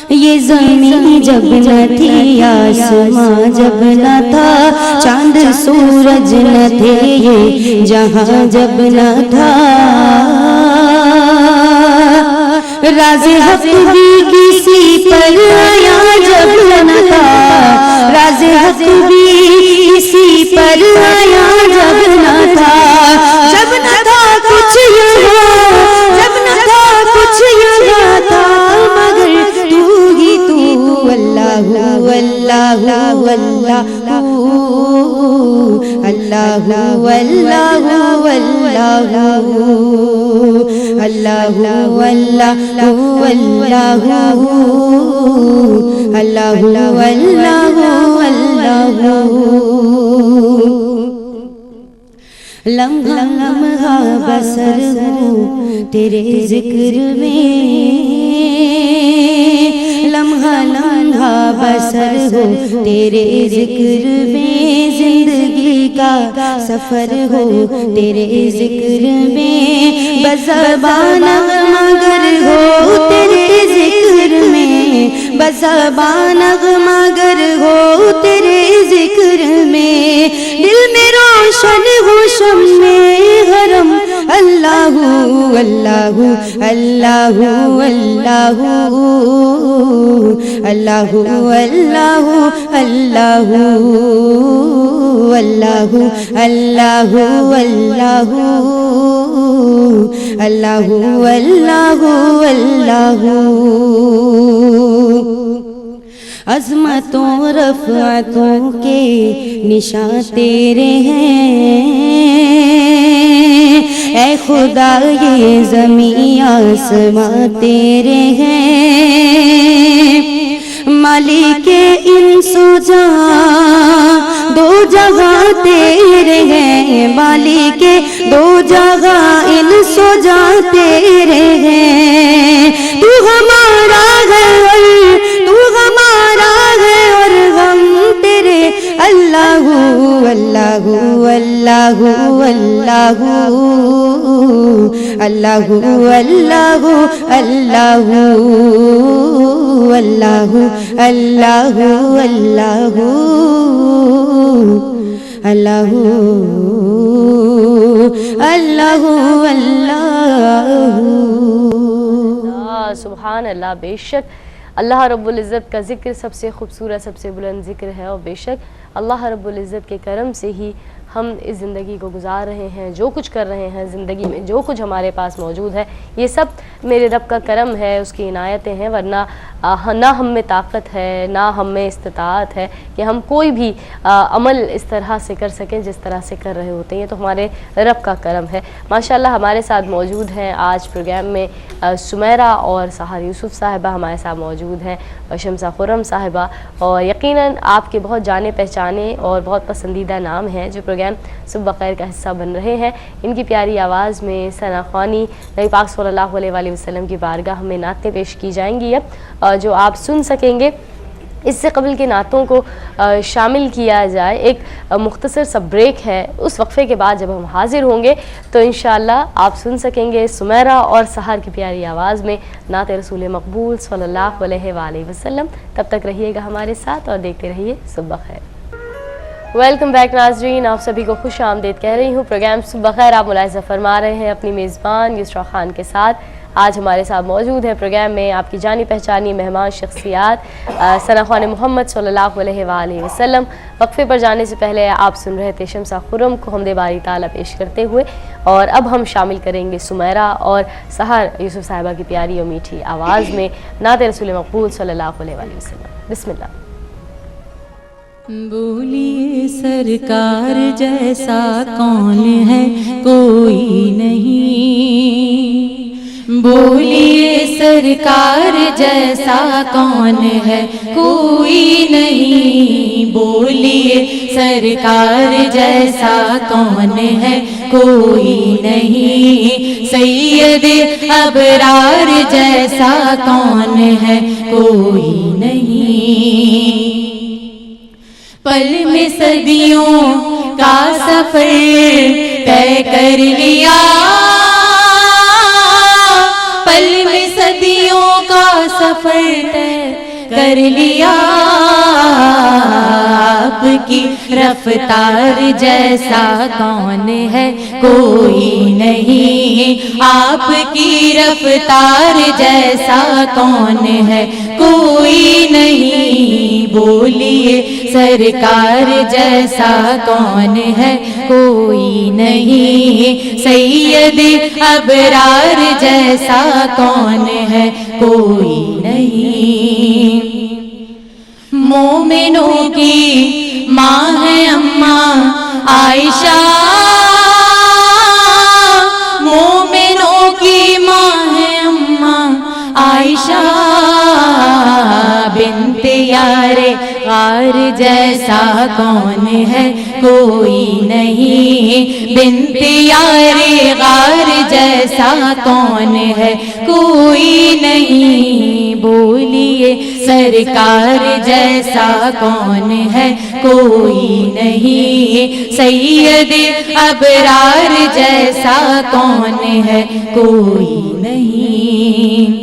یہ زمین جب نہ تھی آسمان جب نہ تھا، چاند سورج نہ تھے یہ جہاں جب نہ تھا، راز حق بھی کسی پر آیا جب نہ تھا، راز حق بھی کسی پر آیا جب نہ تھا، جب نہ تھا کچھ یہاں، جب نہ تھا کچھ یہاں تھا، مگر تو ہی تو اللہ اللہ اللہ اللہ اللہ اللہ اللہ اللہ اللہ لمحہ لمحہ بسر ہوں تیرے ذکر میں، لمحہ لمحہ بسر ہو تیرے ذکر میں، زندگی کا سفر ہو تیرے ذکر میں، بزبان مگر ہو تیرے ذکر میں، بزبان مگر ہو تیرے ذکر میں، دل میں روشن ہو شمع حرم، اللہ اللہ اللہ اللہ اللہ اللہ اللہ اللہ اللہ اللہ اللہ اللہ عظمتوں رفعتوں کے نشان تیرے ہیں، اے خدا یہ زمین آسمان تیرے ہیں، مالک انس و جہاں دو جگہ تیرے ہیں، مالک دو جگہ انس و جہاں تیرے ہیں، تو ہمارا ہے تو ہمارا ہے اور ہم تیرے، اللہ اللہ اللہ اللہ اللہ اللہ اللہ اللہ اللہ اللہ اللہ اللہ سبحان اللہ۔ بے شک اللہ رب العزت کا ذکر سب سے خوبصورت سب سے بلند ذکر ہے، اور بے شک اللہ رب العزت کے کرم سے ہی ہم اس زندگی کو گزار رہے ہیں، جو کچھ کر رہے ہیں زندگی میں، جو کچھ ہمارے پاس موجود ہے، یہ سب میرے رب کا کرم ہے، اس کی عنایتیں ہیں، ورنہ نہ ہم میں طاقت ہے نہ ہم میں استطاعت ہے کہ ہم کوئی بھی عمل اس طرح سے کر سکیں جس طرح سے کر رہے ہوتے ہیں، یہ تو ہمارے رب کا کرم ہے۔ ماشاءاللہ ہمارے ساتھ موجود ہیں آج پروگرام میں سمیرہ اور سحر یوسف صاحبہ ہمارے ساتھ موجود ہیں، اور شمسہ خرم صاحبہ، اور یقیناً آپ کے بہت جانے پہچانے اور بہت پسندیدہ نام ہیں جو پروگرام صبح بخیر کا حصہ بن رہے ہیں۔ ان کی پیاری آواز میں ثنا خوانی نبی پاک صلی اللہ علیہ وآلہ وسلم کی بارگاہ میں نعتیں پیش کی جائیں گی اب، جو آپ سن سکیں گے۔ اس سے قبل کے نعتوں کو شامل کیا جائے، ایک مختصر سا بریک ہے، اس وقفے کے بعد جب ہم حاضر ہوں گے تو انشاءاللہ آپ سن سکیں گے سمیرہ اور سحر کی پیاری آواز میں نعت رسول مقبول صلی اللہ علیہ وآلہ وسلم۔ تب تک رہیے گا ہمارے ساتھ اور دیکھتے رہیے صبح خیر۔ ویلکم بیک ناظرین، آپ سبھی کو خوش آمدید کہہ رہی ہوں۔ پروگرام صبح خیر آپ ملاحظہ فرما رہے ہیں اپنی میزبان یسرا خان کے ساتھ۔ آج ہمارے ساتھ موجود ہے پروگرام میں آپ کی جانی پہچانی مہمان شخصیات ثنا خوان محمد صلی اللہ علیہ وآلہ وسلم۔ وقفے پر جانے سے پہلے آپ سن رہے تھے شمسہ خرم کو حمد باری تعالیٰ پیش کرتے ہوئے، اور اب ہم شامل کریں گے سمیرہ اور سحر یوسف صاحبہ کی پیاری اور میٹھی آواز میں نعت رسول مقبول صلی اللہ علیہ وآلہ وسلم۔ بسم اللہ۔ بولیے سرکار جیسا کون ہے کوئی نہیں، بولیے سرکار جیسا کون ہے کوئی نہیں، بولیے سرکار جیسا کون ہے کوئی نہیں، سید ابرار جیسا کون ہے کوئی نہیں، پل میں صدیوں کا سفر طے کر لیا، پل میں صدیوں کا سفر طے کر لیا، آپ کی رفتار جیسا کون ہے کوئی نہیں، آپ کی رفتار جیسا کون ہے کوئی نہیں، بولیے سرکار جیسا کون ہے کوئی نہیں، سید ابرار جیسا کون ہے کوئی نہیں، مومنوں کی ماں ہے اماں عائشہ، مومنوں کی ماں ہے اماں عائشہ، بنت یار غار جیسا کون ہے کوئی نہیں، بنت یار غار جیسا کون ہے کوئی نہیں، بولیے سرکار جیسا کون ہے کوئی نہیں، سید ابرار جیسا کون ہے کوئی نہیں،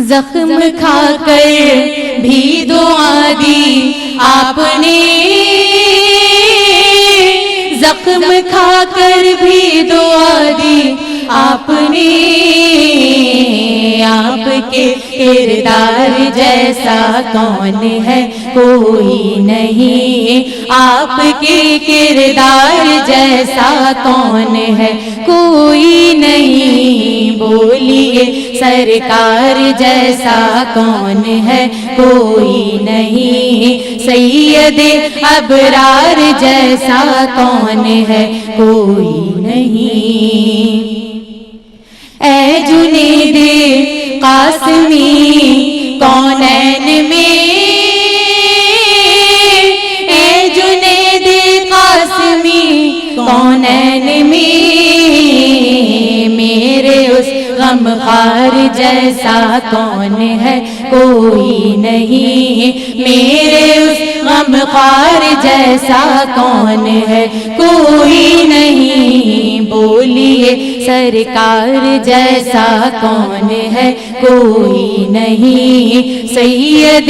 زخم کھا کر بھی دعا دی آپ نے، زخم کھا کر بھی دعا دی آپ نے، آپ کے کردار جیسا کون ہے کوئی نہیں، آپ کے کردار جیسا کون ہے کوئی نہیں، بولیے سرکار جیسا کون ہے کوئی نہیں، سید ابرار جیسا کون ہے کوئی نہیں، اے جنید قاسمی کونین میں، اے جنید قاسمی کونین میں، میرے اس غمخوار جیسا کون ہے کوئی نہیں، میرے اس غمخوار جیسا کون ہے کوئی نہیں، بولیے سرکار جیسا کون ہے کوئی نہیں، سید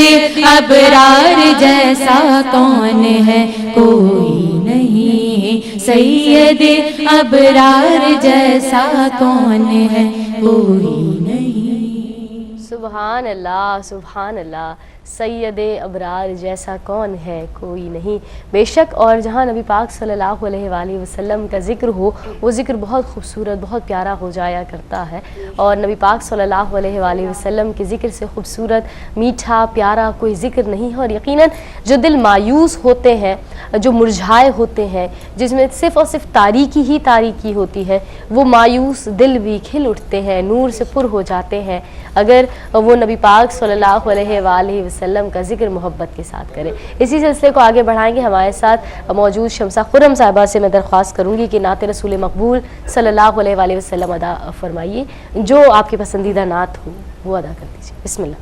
ابرار جیسا کون ہے کوئی نہیں، سید ابرار جیسا کون ہے کوئی نہیں۔ سبحان اللہ سبحان اللہ، سید ابرار جیسا کون ہے کوئی نہیں، بے شک، اور جہاں نبی پاک صلی اللہ علیہ وآلہ وسلم کا ذکر ہو وہ ذکر بہت خوبصورت بہت پیارا ہو جایا کرتا ہے، اور نبی پاک صلی اللہ علیہ وآلہ وسلم کے ذکر سے خوبصورت میٹھا پیارا کوئی ذکر نہیں ہے، اور یقیناً جو دل مایوس ہوتے ہیں، جو مرجھائے ہوتے ہیں، جس میں صرف اور صرف تاریکی ہی تاریکی ہوتی ہے، وہ مایوس دل بھی کھل اٹھتے ہیں، نور سے پر ہو جاتے ہیں اگر وہ نبی پاک صلی اللہ علیہ وآلہ وسلم کا ذکر محبت کے ساتھ کرے۔ اسی سلسلے کو آگے بڑھائیں گے، ہمارے ساتھ موجود شمسہ خرم صاحبہ سے میں درخواست کروں گی کہ نعت رسول مقبول صلی اللہ علیہ وآلہ وسلم ادا فرمائیے، جو آپ کی پسندیدہ نعت ہو وہ ادا کر دیجیے، بسم اللہ۔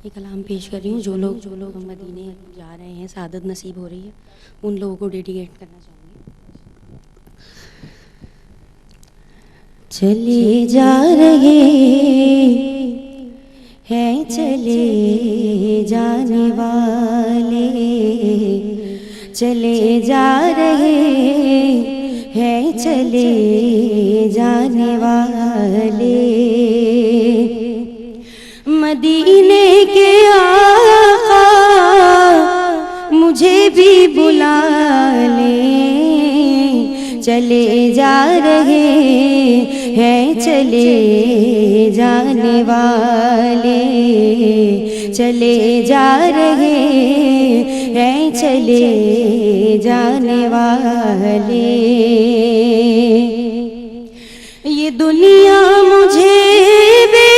یہ کلام پیش کر رہی ہوں، جو لوگ مدینے جا رہے ہیں، سعادت نصیب ہو رہی ہے، ان لوگوں کو ڈیڈیکیٹ کرنا چاہوں گی۔ چلے جا رہے ہیں چلے جانے والے، چلے جا رہے ہیں چلے جانے والے، مدینے کے آقا مجھے بھی بلا لیں، چلے جا رہے ہیں چلے جانے والے، چلے جا رہے ہیں چلے جانے والے، یہ دنیا مجھے بے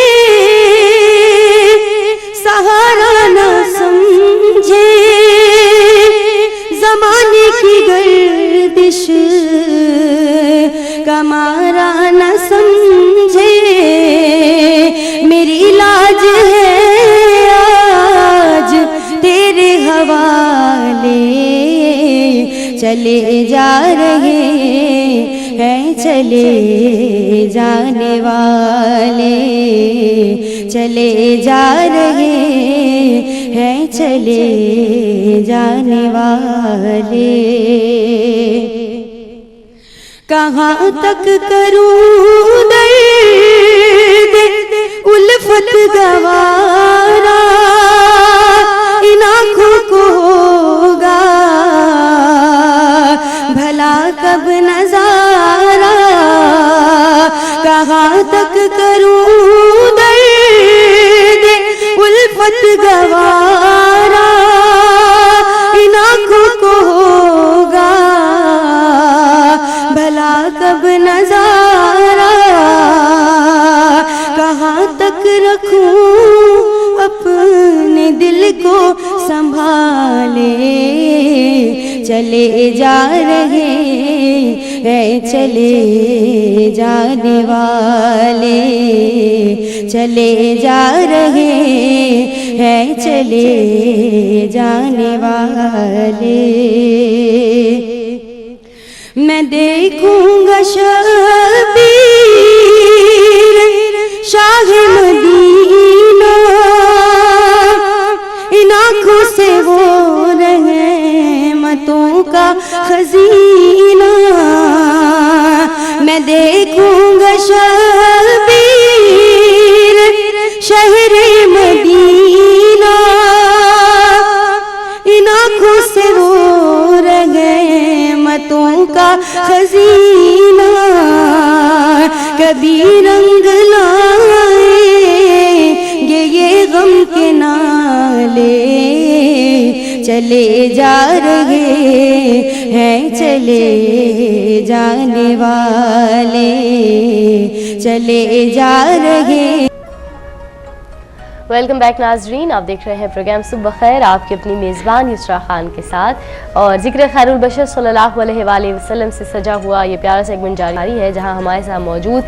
سہارا نہ سمجھے، زمانے کی گردش کا مارا نہ سمجھے، میری لاج ہے آج چلے جا رہے ہیں چلے جانے والے، چلے جا رہے ہیں چلے جانے والے، کہاں تک کروں درد الفت گوارا، ان آنکھوں کو ہوگا بھلا کب نظارہ، کہاں تک کروں درد الفت گوارا، ان آنکھوں کو ہوگا بھلا کب نظارہ، کہاں تک رکھوں اپنے دل کو سنبھالے، چلے جا رہے ہیں چلے جانے والے، چلے جا رہے ہیں چلے جانے والے، میں دیکھوں گا شبیر شاہ مدینہ، ان آنکھوں سے وہ رحمتوں کا خزینہ، میں دیکھوں گا شبیر شہر مدینہ، ان آنکھوں سے وہ رحمتوں کا خزینہ، کبھی رنگ لائیں گے یہ غم کے نالے، چلے جا رہے ہیں چلے جانے والے، چلے جا رہے۔ ویلکم بیک ناظرین، آپ دیکھ رہے ہیں پروگرام صبح خیر، آپ کی اپنی میزبان یسرا خان کے ساتھ، اور ذکر خیر البشر صلی اللہ علیہ وآلہ وسلم سے سجا ہوا یہ پیارا سیگمنٹ جاری ہے، جہاں ہمارے ساتھ موجود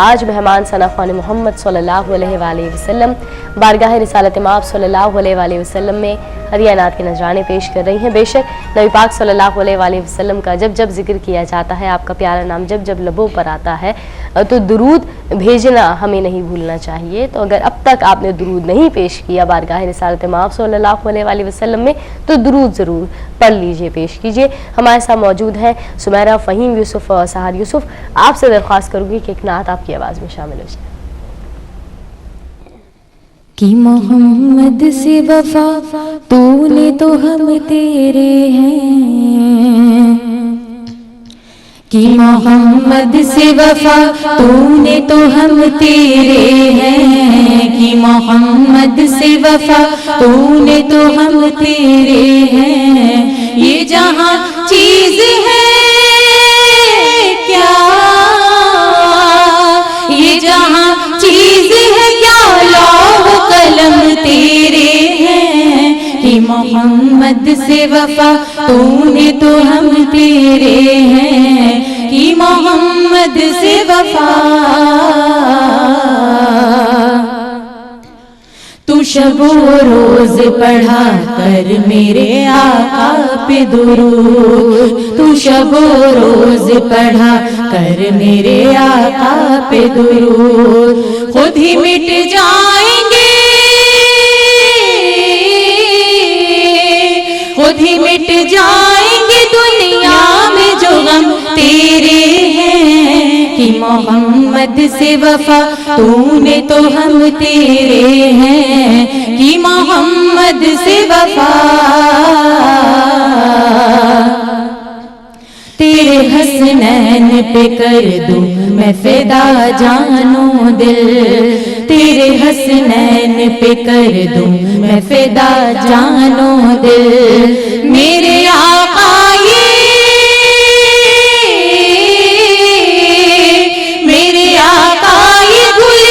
آج مہمان ثنا خوان محمد صلی اللہ علیہ وآلہ وسلم بارگاہ رسالت مآب صلی اللہ علیہ وآلہ وسلم میں ہدیہ نعت کے نذرانے پیش کر رہی ہیں۔ بے شک نبی پاک صلی اللہ علیہ وآلہ وسلم کا جب جب ذکر کیا جاتا ہے، آپ کا پیارا نام جب جب لبوں پر آتا ہے تو درود بھیجنا ہمیں نہیں بھولنا چاہیے۔ تو اگر اب تک آپ نے درود نہیں پیش کیا بارگاہ رسالت مآب صلی اللہ علیہ وآلہ وسلم میں تو درود ضرور پڑھ لیجئے، پیش کیجئے۔ ہمارے ساتھ موجود ہیں سمیرہ، فہیم یوسف اور سحر یوسف۔ آپ سے درخواست کروں گی کہ ایک نعت آپ کی آواز میں شامل ہو جائے۔ کہ محمد سے وفا تو نے تو ہم تیرے ہیں، کہ محمد سے وفا تو نے تو ہم تیرے ہیں، کہ محمد سے وفا تو نے تو ہم تیرے ہیں، یہ جہاں چیز ہے کیا، یہ جہاں چیز ہے کیا، لوح قلم تیرے ہیں، کہ محمد سے وفا تو نے تو ہم تیرے ہیں، کہ محمد سے وفا۔ تو شب و روز پڑھا کر میرے آقا پہ درود، تو شب و روز پڑھا کر میرے آقا پہ درود، خود ہی مٹ جائیں گے، خود ہی مٹ جائیں گے دنیا میں جو غم تیرے ہیں، کہ محمد سے وفا تو نے تو ہم تیرے ہیں، کہ محمد سے وفا۔ تیرے حسنین پہ کر دوں میں فدا جانو دل، تیرے حسنین پہ کر دوں میں فدا جانو دل، میرے آقا میرے آقا یہ گل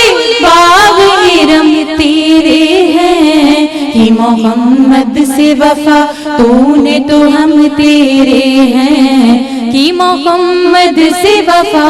باغ ارم تیرے ہیں، کہ محمد سے وفا تو نے تو ہم تیرے ہیں، کہ محمد سے وفا۔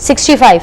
65?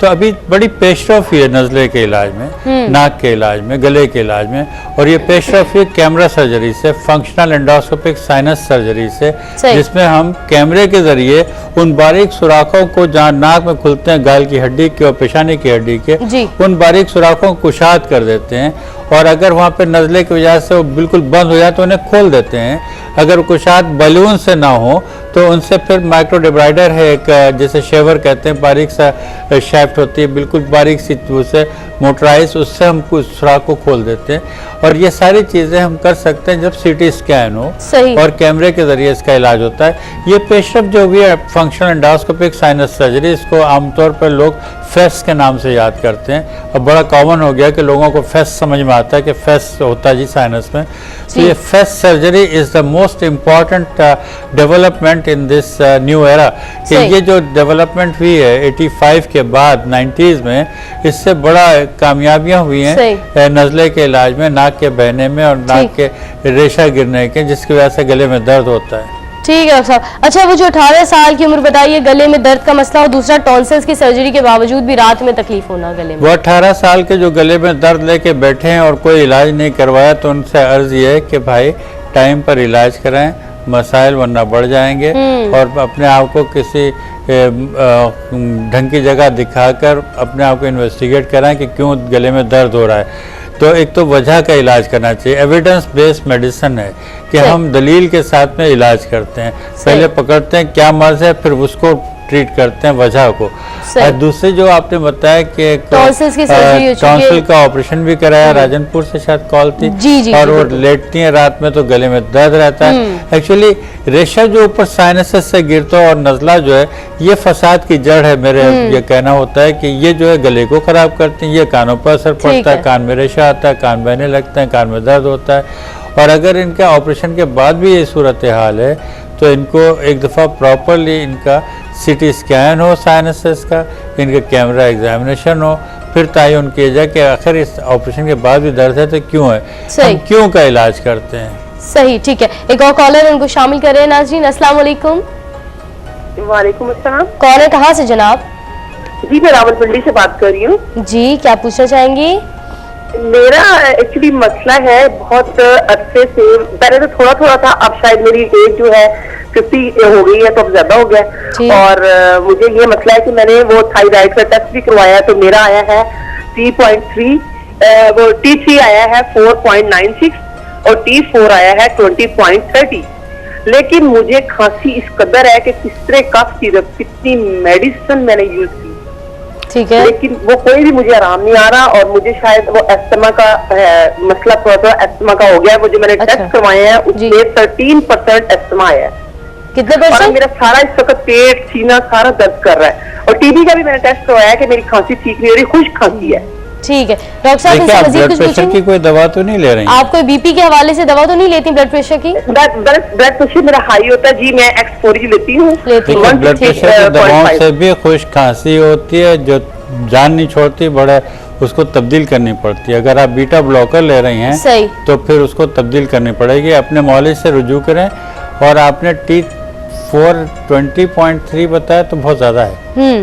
تو ابھی بڑی پیش رفت ہے نزلے کے علاج میں، ناک کے علاج میں، گلے کے علاج میں، اور یہ پیش رفت ہے کیمرہ سرجری سے، فنکشنل انڈوسکوپک سائنس سرجری سے، جس میں ہم کیمرے کے ذریعے ان باریک سوراخوں کو جہاں ناک میں کھلتے ہیں گال کی ہڈی کے اور پیشانی کی ہڈی کے، ان باریک سوراخوں کو کشاد کر دیتے ہیں، اور اگر وہاں پہ نزلے کی وجہ سے وہ بالکل بند ہو جائے تو انہیں کھول دیتے ہیں۔ اگر کشاد بیلون سے نہ ہو تو ان سے پھر مائکرو ڈیبرائڈر ہے ایک، جیسے شیور کہتے ہیں، باریک سا شیفٹ ہوتی ہے، بالکل باریک سی سے موٹرائز، اس سے ہم سوراخ کو کھول دیتے ہیں، اور یہ ساری چیزیں ہم کر سکتے ہیں جب سی ٹی اسکین ہو اور کیمرے کے ذریعے اس کا علاج ہوتا ہے۔ یہ پیش رفت جو ہوئی ہے فنکشنل انڈوسکوپک سائنس سرجری، اس کو عام طور پر لوگ فیس کے نام سے یاد کرتے ہیں، اور بڑا کامن ہو گیا کہ لوگوں کو فیس سمجھ میں آتا ہے کہ فیس ہوتا ہے جی سائنس میں۔ تو یہ face surgery is the most important development in this new era, کہ یہ جو ڈیولپمنٹ ہوئی ہے 85 کے بعد 90s میں، اس سے بڑا کامیابیاں ہوئی ہیں نزلے کے علاج میں، ناک کے بہنے میں اور ناک کے ریشہ گرنے کے، جس کی وجہ سے گلے میں درد ہوتا ہے۔ ٹھیک ہے ڈاکٹر صاحب۔ اچھا، وہ جو 18 سال کی عمر بتائیے، گلے میں درد کا مسئلہ، اور دوسرا ٹونسلز کی سرجری کے باوجود بھی رات میں تکلیف ہونا گلے میں، وہ 18 سال کے جو گلے میں درد لے کے بیٹھے ہیں اور کوئی علاج نہیں کروایا، تو ان سے عرض یہ ہے کہ بھائی ٹائم پر علاج کرائیں، مسائل ورنہ بڑھ جائیں گے، اور اپنے آپ کو کسی ڈھنگ کی جگہ دکھا کر اپنے آپ کو انویسٹیگیٹ کرائیں کہ کیوں گلے میں درد ہو رہا ہے۔ تو ایک تو وجہ کا علاج کرنا چاہیے، ایویڈنس بیس میڈیسن ہے کہ ہم دلیل کے ساتھ میں علاج کرتے ہیں، پہلے پکڑتے ہیں کیا مرض ہے، پھر اس کو ٹریٹ کرتے ہیں وجہ کو۔ اور دوسری جو آپ نے بتایا کہ ٹونسل کا آپریشن بھی کرایا، راجن پور سے شاید کال تھی، اور وہ لیٹتی ہیں رات میں تو گلے میں درد رہتا ہے۔ ایکچولی ریشہ جو اوپر سائنسز سے گرتا ہے اور نزلہ جو ہے، یہ فساد کی جڑ ہے، میرے یہ کہنا ہوتا ہے کہ یہ جو ہے گلے کو خراب کرتے ہیں، یہ کانوں پر اثر پڑتا ہے، کان میں ریشہ آتا ہے، کان بہنے لگتے ہیں، کان میں درد ہوتا ہے، اور اگر ان کا آپریشن کے بعد بھی یہ صورتحال ہے تو ان کو ایک دفعہ پراپرلی ان کا سی ٹی اسکین ہو سائنسز کا، ان کا کیمرہ ایگزامینیشن ہو، پھر تعین کیا جائے کہ آخر اس آپریشن کے بعد بھی درد ہے تو کیوں ہے، ہم کیوں کا علاج کرتے ہیں۔ صحیح، ٹھیک ہے۔ ایک اور کالر ان کو شامل کر رہے ہیں۔ ناظرین السلام علیکم۔ وعلیکم السلام۔ کون ہے، کہاں سے جناب؟ جی میں راول پنڈی سے بات کر رہی ہوں۔ جی کیا پوچھنا چاہیں گی؟ میرا ایکچولی مسئلہ ہے بہت عرصے سے، پہلے تو تھوڑا تھوڑا تھا، اب شاید میری ایج جو ہے 50 ہو گئی ہے تو اب زیادہ ہو گیا، اور مجھے یہ مسئلہ ہے کہ میں نے وہ تھائرائیڈ کا ٹیسٹ بھی کروایا تو میرا آیا ہے 3.3، وہ T3 آیا ہے 4.96 اور T4 آیا ہے 20.30، لیکن مجھے کھانسی اس قدر ہے کہ کس طرح کف سیرپ، کتنی میڈیسن میں نے یوز کی، ٹھیک ہے، لیکن وہ کوئی بھی مجھے آرام نہیں آ رہا، اور مجھے شاید وہ ایستما کا مسئلہ تھوڑا تھوڑا ایستما کا ہو گیا ہے۔ وہ جو میں نے ٹیسٹ کروائے ہیں اس میں 13% ایستما آیا ہے۔ کتنے اور پرسنٹ؟ میرا سارا اس وقت پیٹ سینہ سارا درد کر رہا ہے، اور ٹی بی کا بھی میں نے ٹیسٹ کروایا ہے کہ میری کھانسی ٹھیک نہیں ہو رہی، خشک کھانسی ہے۔ ٹھیک ہے ڈاکٹر صاحب، دیکھیں آپ مزید بلڈ کچھ پریشر پوچھیں کی گے؟ کوئی دوا تو نہیں لے رہی ہیں؟ آپ کوئی بی پی کے حوالے سے دوا تو نہیں لیتی بلڈ پریشر کی؟ بلڈ پریشر میرا ہائی ہوتا ہے جی، میں ایکسفوری لیتی ہوں۔ بلڈ پریشر کی دواؤں سے بھی خشک کھانسی ہوتی ہے جو جان نہیں چھوڑتی، بڑے اس کو تبدیل کرنی پڑتی ہے۔ اگر آپ بیٹا بلاکر لے رہی ہیں تو پھر اس کو تبدیل کرنی پڑے گی، اپنے معالج سے رجوع کریں، اور آپ نے T4 20.3 بتایا تو بہت زیادہ ہے،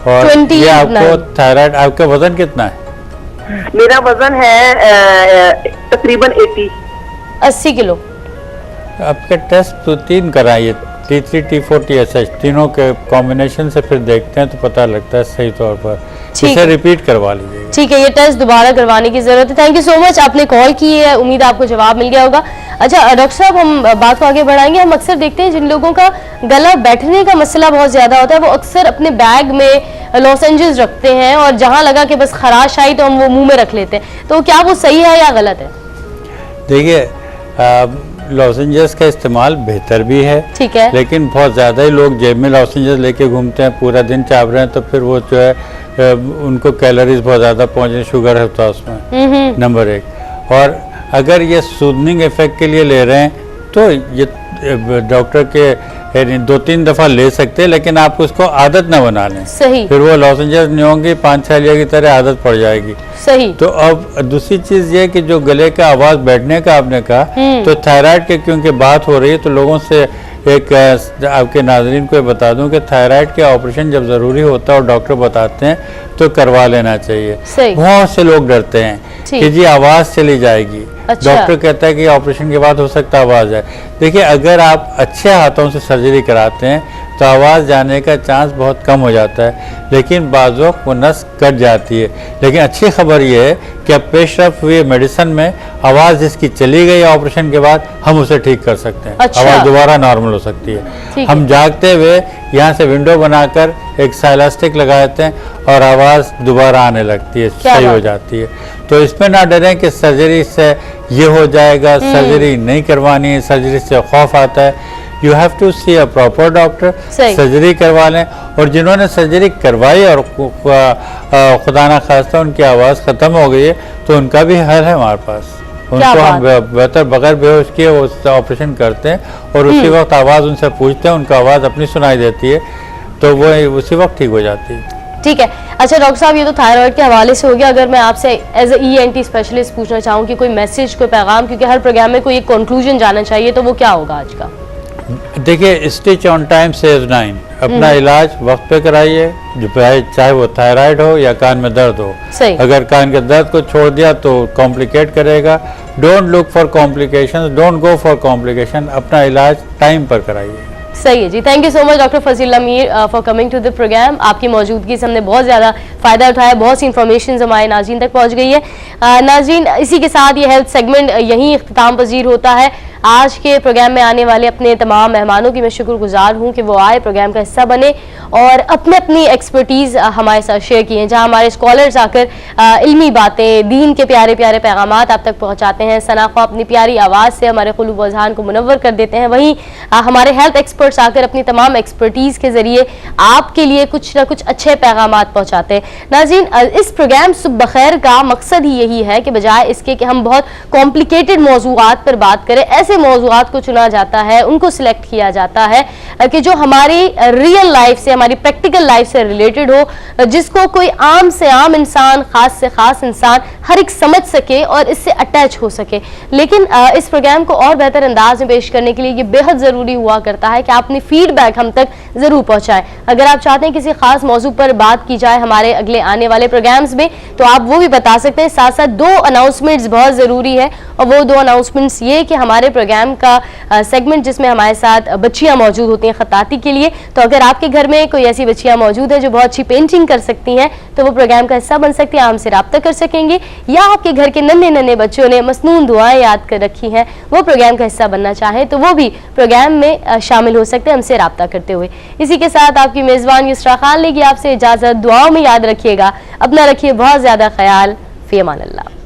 اور یہ آپ کو تھائرائڈ، آپ کا وزن کتنا ہے؟ میرا وزن ہے تقریباً 80 کلو۔ آپ کے ٹیسٹ تو 3 کرائیے، T3 T4 TSH تینوں کے کمبینیشن سے پھر دیکھتے ہیں تو پتہ لگتا ہے صحیح طور پر، اسے ریپیٹ کروا لیجیے گا۔ ٹھیک ہے، یہ ٹیسٹ دوبارہ کروانے کی ضرورت ہے۔ تھینک یو سو مچ، آپ نے کال کی ہے، امید آپ کو جواب مل گیا ہوگا۔ اچھا ڈاکٹر صاحب، ہم بات کو آگے بڑھائیں گے۔ ہم اکثر دیکھتے ہیں جن لوگوں کا گلا بیٹھنے کا مسئلہ بہت زیادہ ہوتا ہے، وہ اکثر اپنے بیگ میں لوسنجز رکھتے ہیں، اور جہاں لگا کہ بس خراش آئی تو ہم وہ منہ میں رکھ لیتے ہیں، تو کیا وہ صحیح ہے یا غلط ہے؟ دیکھیے لوزنجز کا استعمال بہتر بھی ہے، ٹھیک ہے، لیکن بہت زیادہ ہی لوگ جیب میں لوزنجز لے کے گھومتے ہیں، پورا دن چاپ رہے ہیں، تو پھر وہ جو ہے ان کو کیلوریز بہت زیادہ پہنچے، شوگر ہوتا ہے اس میں، نمبر 1۔ اور اگر یہ سودننگ ایفیکٹ کے لیے لے رہے ہیں تو یہ ڈاکٹر کے 2-3 دفعہ لے سکتے ہیں، لیکن آپ اس کو عادت نہ بنا لیں، صحیح، پھر وہ لوزنجز نہیں ہوں گی، 5 چھالیہ کی طرح عادت پڑ جائے گی۔ صحیح۔ تو اب دوسری چیز یہ کہ جو گلے کا آواز بیٹھنے کا آپ نے کہا، تو تھائرائڈ کے کیونکہ بات ہو رہی ہے تو لوگوں سے ایک آپ کے ناظرین کو بتا دوں کہ تھائرائڈ کے آپریشن جب ضروری ہوتا ہے اور ڈاکٹر بتاتے ہیں تو کروا لینا چاہیے. بہت سے لوگ ڈرتے ہیں کہ جی آواز چلی جائے گی. ڈاکٹر کہتا ہے کہ آپریشن کے بعد ہو سکتا ہے آواز جائے. دیکھیے اگر آپ اچھے ہاتھوں سے سرجری کراتے ہیں تو آواز جانے کا چانس بہت کم ہو جاتا ہے, لیکن بعض وقت وہ نس کٹ جاتی ہے. لیکن اچھی خبر یہ ہے کہ اب پیش رفت ہوئی میڈیسن میں آواز جس کی چلی گئی آپریشن کے بعد ہم اسے ٹھیک کر سکتے ہیں. آواز دوبارہ نارمل ہو سکتی ہے. ہم جاگتے ہوئے یہاں سے ونڈو بنا کر ایک سائلاسٹک لگاتے ہیں اور آواز دوبارہ آنے لگتی ہے, صحیح ہو جاتی ہے. تو اس پہ نہ ڈریں کہ سرجری سے یہ ہو جائے گا, سرجری نہیں کروانی ہے, سرجری سے خوف آتا ہے. You have to see a proper doctor, surgery کروا لیں. اور جنہوں نے سرجری کروائی اور خدا نہ خواستہ ان کی آواز ختم ہو گئی ہے تو ان کا بھی حل ہے ہمارے پاس. ان کو ہم بہتر بغیر بے ہوش کیے وہ آپریشن کرتے ہیں اور اسی وقت آواز ان سے پوچھتے ہیں, ان کو آواز اپنی سنائی دیتی ہے تو وہ اسی وقت ٹھیک ہو جاتی ہے. ٹھیک ہے. اچھا ڈاکٹر صاحب یہ تو تھائرائڈ کے حوالے سے ہو گیا. اگر میں آپ سے ایز اے ENT اسپیشلسٹ پوچھنا چاہوں کہ کوئی میسیج, کوئی پیغام, کیونکہ ہر پروگرام میں کوئی ایک کنکلوژن جانا چاہیے, تو وہ کیا ہوگا آج کا؟ دیکھیے اسٹچ آن ٹائم سیوز 9. اپنا علاج وقت پہ کرائیے, چاہے وہ تھائرائڈ ہو یا کان میں درد ہو. اگر کان کے درد کو چھوڑ دیا تو کمپلیکیٹ کرے گا. Don't look for complication, don't go for complication. اپنا علاج ٹائم پر کرائیے. صحیح ہے جی. Thank you so much doctor Fazil Amir for coming to the program. آپ کی موجودگی سے ہم نے بہت زیادہ فائدہ اٹھایا, بہت سی انفارمیشنز ہمارے ناظرین تک پہنچ گئی ہے. ناظرین اسی کے ساتھ یہ ہیلتھ سیگمنٹ یہیں اختتام پذیر ہوتا ہے. آج کے پروگرام میں آنے والے اپنے تمام مہمانوں کی میں شکر گزار ہوں کہ وہ آئے, پروگرام کا حصہ بنے اور اپنی ایکسپرٹیز ہمارے ساتھ شیئر کیے. جہاں ہمارے اسکالرز آ کر علمی باتیں, دین کے پیارے پیارے پیغامات آپ تک پہنچاتے ہیں, ثنا خواہ اپنی پیاری آواز سے ہمارے قلوب و اذہان کو منور کر دیتے ہیں, وہیں ہمارے ہیلتھ ایکسپرٹس آ کر اپنی تمام ایکسپرٹیز کے ذریعے آپ کے لیے کچھ نہ کچھ اچھے پیغامات پہنچاتے ہیں. ناظرین اس پروگرام صبح بخیر کا مقصد ہی یہی ہے کہ بجائے اس کے کہ ہم بہت کمپلیکیٹڈ موضوعات پر بات کریں, ایسے موضوعات کو چنا جاتا ہے, ان کو سلیکٹ کیا جاتا ہے کہ جو ہماری ریئل لائف سے, ہماری پریکٹیکل لائف سے ریلیٹڈ ہو, جس کو کوئی عام سے عام انسان, خاص سے خاص انسان ہر ایک سمجھ سکے اور اس سے اٹیچ ہو سکے. لیکن اس پروگرام کو اور بہتر انداز میں پیش کرنے کے لیے یہ بے حد ضروری ہوا کرتا ہے کہ آپ اپنی فیڈ بیک ہم تک ضرور پہنچائیں. اگر آپ چاہتے ہیں کسی خاص موضوع پر بات کی جائے ہمارے اگلے آنے والے پروگرامز میں, تو آپ وہ بھی بتا سکتے ہیں. ساتھ ساتھ 2 اناؤنسمنٹس بہت ضروری ہے, اور وہ 2 اناؤنسمنٹس یہ کہ ہمارے پروگرام کا سیگمنٹ جس میں ہمارے ساتھ بچیاں موجود ہوتی ہیں خطاطی کے لیے, تو اگر آپ کے گھر میں کوئی ایسی بچیاں موجود ہیں جو بہت اچھی پینٹنگ کر سکتی ہیں تو وہ پروگرام کا حصہ بن سکتی ہیں, ہم سے رابطہ کر سکیں گے. یا آپ کے گھر کے ننھے بچوں نے مسنون دعائیں یاد کر رکھی ہیں, وہ پروگرام کا حصہ بننا چاہیں تو وہ بھی پروگرام میں شامل ہو سکتے ہیں ہم سے رابطہ کرتے ہوئے. اسی کے ساتھ آپ کی میزبان یسرا خان لے گی آپ سے اجازت. دعاؤں میں یاد رکھیے گا, اپنا رکھیے بہت زیادہ خیال. فی امان اللہ.